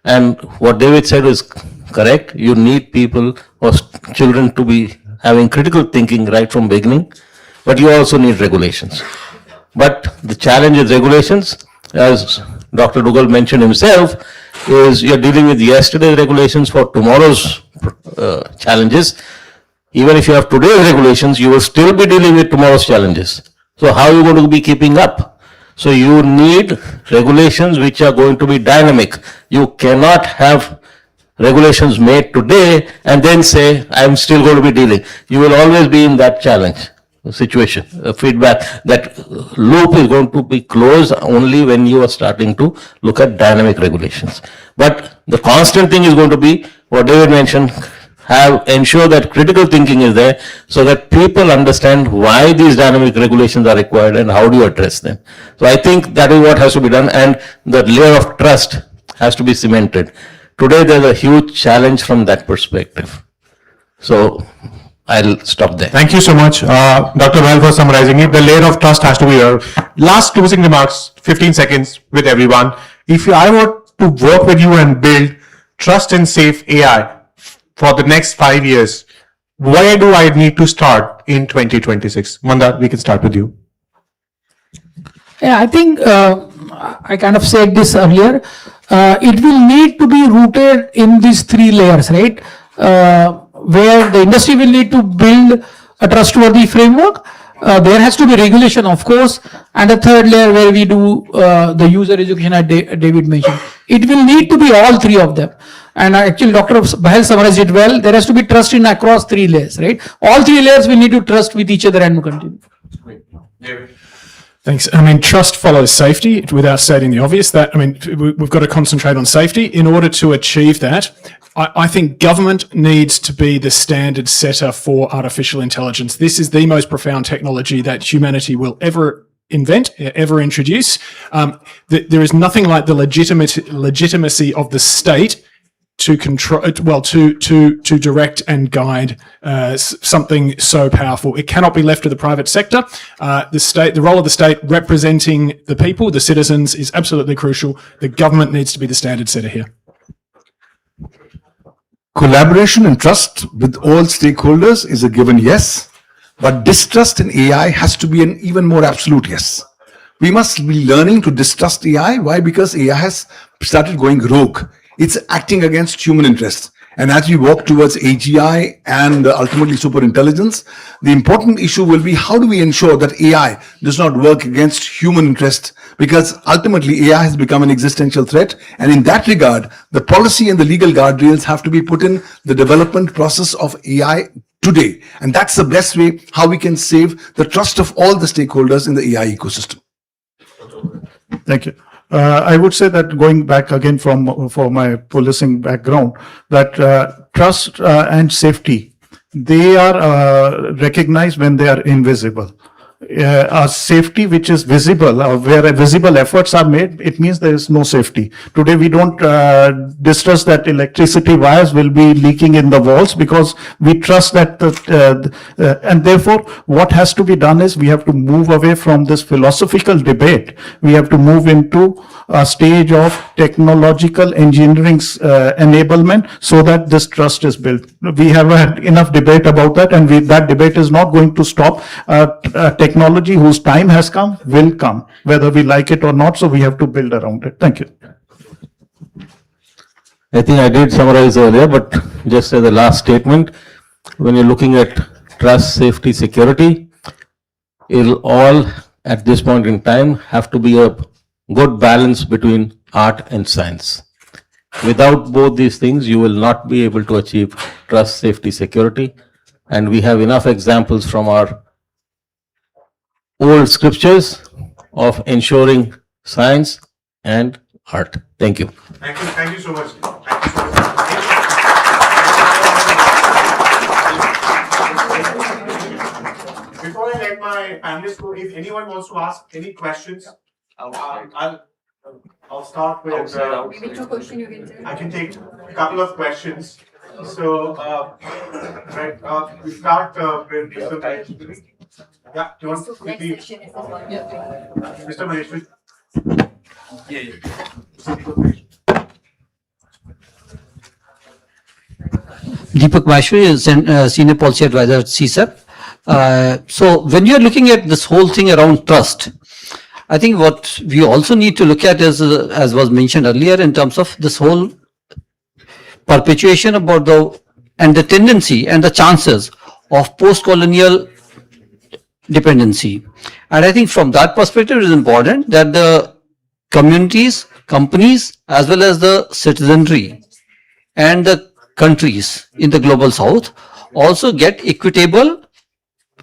[SPEAKER 12] And what David said is correct. You need people or children to be having critical thinking right from beginning, but you also need regulations. But the challenge with regulations, as Dr. Dugal mentioned himself, is you're dealing with yesterday's regulations for tomorrow's challenges. Even if you have today's regulations, you will still be dealing with tomorrow's challenges. So how are you going to be keeping up? So you need regulations which are going to be dynamic. You cannot have regulations made today and then say, I'm still going to be dealing. You will always be in that challenge situation, feedback. That loop is going to be closed only when you are starting to look at dynamic regulations. But the constant thing is going to be what David mentioned, ensure that critical thinking is there so that people understand why these dynamic regulations are required and how do you address them. So I think that is what has to be done, and the layer of trust has to be cemented. Today there's a huge challenge from that perspective. So I'll stop there.
[SPEAKER 8] Thank you so much, Dr. Bahel, for summarizing it. The layer of trust has to be here. Last closing remarks, 15 seconds with everyone. If I were to work with you and build trust and safe AI for the next 5 years, where do I need to start in 2026? Mandar, we can start with you.
[SPEAKER 13] Yeah, I think I kind of said this earlier. It will need to be rooted in these three layers, right? Where the industry will need to build a trustworthy framework. There has to be regulation, of course, and a third layer where we do the user education, as David mentioned. It will need to be all three of them. And actually, Dr. Bahel summarized it well. There has to be trust in across three layers, right? All three layers will need to trust with each other and continue.
[SPEAKER 9] Thanks. I mean, trust follows safety without stating the obvious. That, I mean, we've got to concentrate on safety. In order to achieve that, I think government needs to be the standard setter for artificial intelligence. This is the most profound technology that humanity will ever invent, ever introduce. There is nothing like the legitimacy of the state to control, well, to direct and guide something so powerful. It cannot be left to the private sector. The role of the state representing the people, the citizens, is absolutely crucial. The government needs to be the standard setter here.
[SPEAKER 10] Collaboration and trust with all stakeholders is a given yes, but distrust in AI has to be an even more absolute yes. We must be learning to distrust AI. Why? Because AI has started going rogue. It's acting against human interests. And as we walk towards AGI and ultimately superintelligence, the important issue will be how do we ensure that AI does not work against human interest, because ultimately AI has become an existential threat. And in that regard, the policy and the legal guardrails have to be put in the development process of AI today. And that's the best way how we can save the trust of all the stakeholders in the AI ecosystem.
[SPEAKER 11] Thank you. I would say that going back again for my policing background, that trust and safety, they are recognized when they are invisible. A safety which is visible, where visible efforts are made, it means there is no safety. Today we don't distrust that electricity wires will be leaking in the walls because we trust that, and therefore what has to be done is we have to move away from this philosophical debate. We have to move into a stage of technological engineering enablement so that this trust is built. We have had enough debate about that, and that debate is not going to stop. Technology whose time has come will come, whether we like it or not, so we have to build around it. Thank you.
[SPEAKER 12] I think I did summarize earlier, but just as a last statement, when you're looking at trust, safety, security, it'll all at this point in time have to be a good balance between art and science. Without both these things, you will not be able to achieve trust, safety, security. And we have enough examples from our old scriptures of ensuring science and art. Thank you.
[SPEAKER 8] Thank you so much. Before I let my panelists go, if anyone wants to ask any questions, I'll start with.
[SPEAKER 7] Maybe two questions you can take.
[SPEAKER 8] I can take a couple of questions. So, we start with Mr. Maheshwari. Yeah, do you want to quickly? Mr. Maheshwari.
[SPEAKER 14] Deepak Maheshwari, Senior Policy Advisor at CSEP. So when you're looking at this whole thing around trust, I think what we also need to look at is, as was mentioned earlier, in terms of this whole perpetuation about the tendency and the chances of post-colonial dependency. And I think from that perspective, it is important that the communities, companies, as well as the citizenry and the countries in the global south also get equitable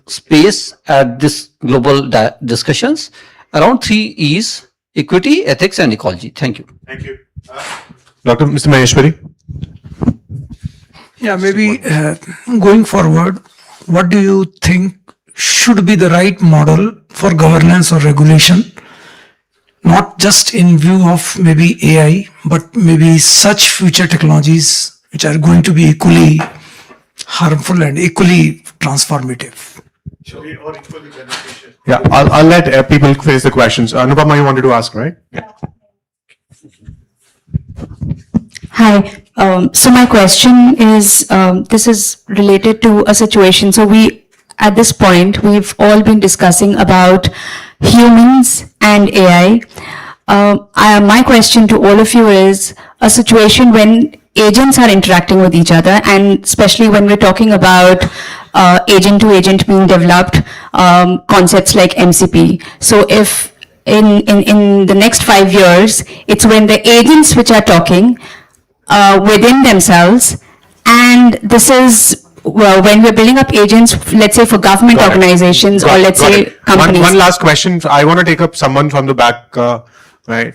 [SPEAKER 14] space at this global discussions around 3 E's: equity, ethics, and ecology. Thank you.
[SPEAKER 8] Thank you. Mr. Maheshwari.
[SPEAKER 15] Yeah, maybe going forward, what do you think should be the right model for governance or regulation? Not just in view of maybe AI, but maybe such future technologies which are going to be equally harmful and equally transformative.
[SPEAKER 8] Yeah, I'll let people face the questions. Anupama, you wanted to ask, right? Yeah.
[SPEAKER 16] Hi. So my question is, this is related to a situation. So at this point, we've all been discussing about humans and AI. My question to all of you is a situation when agents are interacting with each other, and especially when we're talking about agent to agent being developed, concepts like MCP. So if in the next 5 years, it's when the agents which are talking within themselves, and this is when we're building up agents, let's say for government organizations or let's say companies.
[SPEAKER 8] One last question. I want to take up someone from the back, right?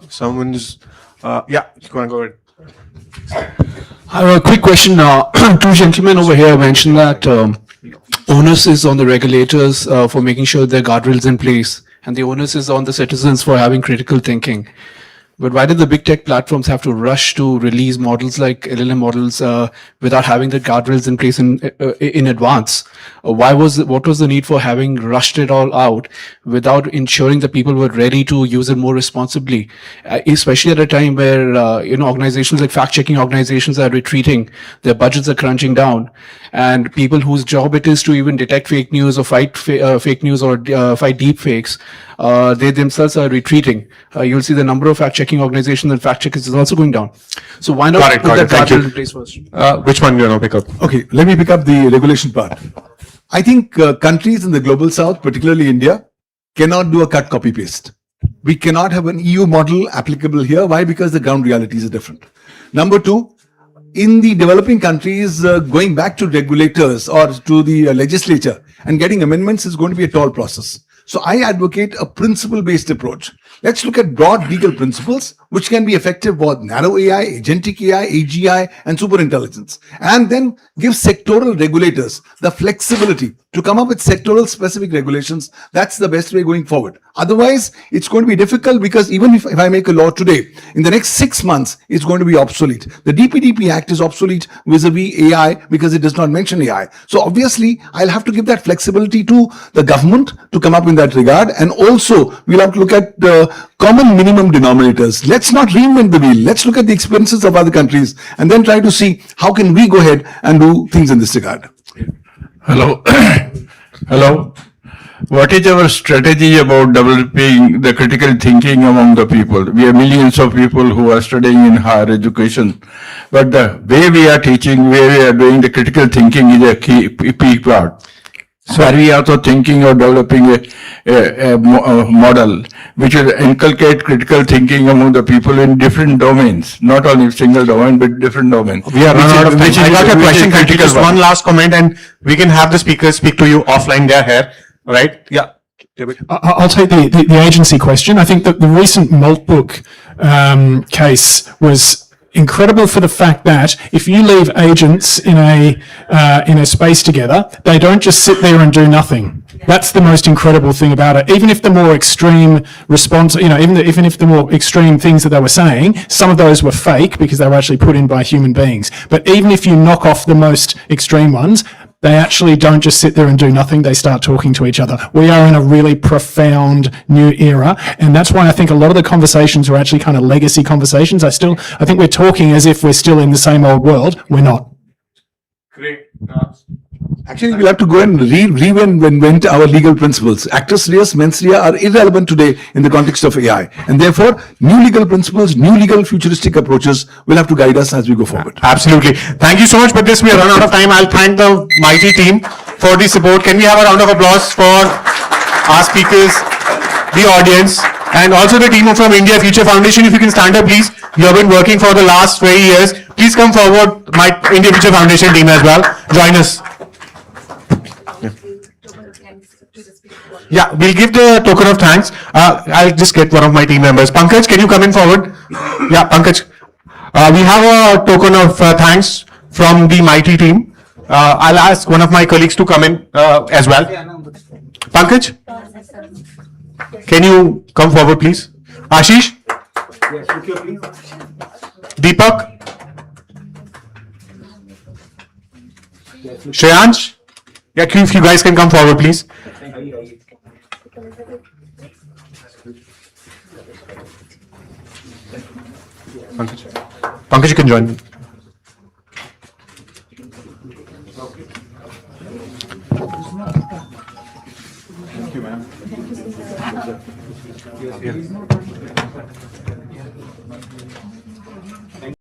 [SPEAKER 8] Someone's, yeah, you want to go ahead.
[SPEAKER 2] I have a quick question. Two gentlemen over here mentioned that onus is on the regulators for making sure there are guardrails in place, and the onus is on the citizens for having critical thinking. But why did the big tech platforms have to rush to release models like LLM models without having the guardrails in place in advance? What was the need for having rushed it all out without ensuring that people were ready to use it more responsibly, especially at a time where organizations like fact-checking organizations are retreating, their budgets are crunching down, and people whose job it is to even detect fake news or fight fake news or fight deep fakes, they themselves are retreating. You'll see the number of fact-checking organizations and fact-checkers is also going down. So why not put that guardrail in place first?
[SPEAKER 8] Which one do you want to pick up?
[SPEAKER 10] Okay, let me pick up the regulation part. I think countries in the global south, particularly India, cannot do a cut, copy, paste. We cannot have an EU model applicable here. Why? Because the ground realities are different. Number two, in the developing countries, going back to regulators or to the legislature and getting amendments is going to be a tall process. So I advocate a principle-based approach. Let's look at broad legal principles which can be effective for narrow AI, agentic AI, AGI, and superintelligence. And then give sectoral regulators the flexibility to come up with sectoral specific regulations. That's the best way going forward. Otherwise, it's going to be difficult because even if I make a law today, in the next 6 months, it's going to be obsolete. The DPDP Act is obsolete vis-a-vis AI because it does not mention AI. So obviously, I'll have to give that flexibility to the government to come up in that regard. And also, we'll have to look at the common minimum denominators. Let's not reinvent the wheel. Let's look at the experiences of other countries and then try to see how can we go ahead and do things in this regard.
[SPEAKER 17] Hello. Hello. What is our strategy about developing the critical thinking among the people? We have millions of people who are studying in higher education, but the way we are teaching, way we are doing the critical thinking is a key part. So are we also thinking of developing a model which will inculcate critical thinking among the people in different domains, not only single domain, but different domains?
[SPEAKER 8] We are running out of time. I got your question. Thank you. Just one
[SPEAKER 17] last.
[SPEAKER 8] last comment, and we can have the speakers speak to you offline. They're here, right? Yeah.
[SPEAKER 9] I'll take the agency question. I think that the recent Maltbook case was incredible for the fact that if you leave agents in a space together, they don't just sit there and do nothing. That's the most incredible thing about it. Even if the more extreme response, even if the more extreme things that they were saying, some of those were fake because they were actually put in by human beings. But even if you knock off the most extreme ones, they actually don't just sit there and do nothing, they start talking to each other. We are in a really profound new era, and that's why I think a lot of the conversations are actually kind of legacy conversations. I think we're talking as if we're still in the same old world. We're not.
[SPEAKER 8] Great.
[SPEAKER 10] Actually, we'll have to go and reinvent our legal principles. Actus reus, mens rea are irrelevant today in the context of AI. And therefore, new legal principles, new legal futuristic approaches will have to guide us as we go forward.
[SPEAKER 8] Absolutely. Thank you so much. But this, we are run out of time. I'll thank the mighty team for the support. Can we have a round of applause for our speakers, the audience, and also the team from India Future Foundation? If you can stand up, please. You have been working for the last 20 years. Please come forward, my India Future Foundation team as well. Join us. Yeah, we'll give the token of thanks. I'll just get one of my team members. Pankaj, can you come in forward? Yeah, Pankaj. We have a token of thanks from the mighty team. I'll ask one of my colleagues to come in as well. Pankaj, can you come forward, please? Ashish? Deepak? Shreyansh? Yeah, if you guys can come forward, please. Pankaj, you can join me.
[SPEAKER 10] Thank you, ma'am. Thank you.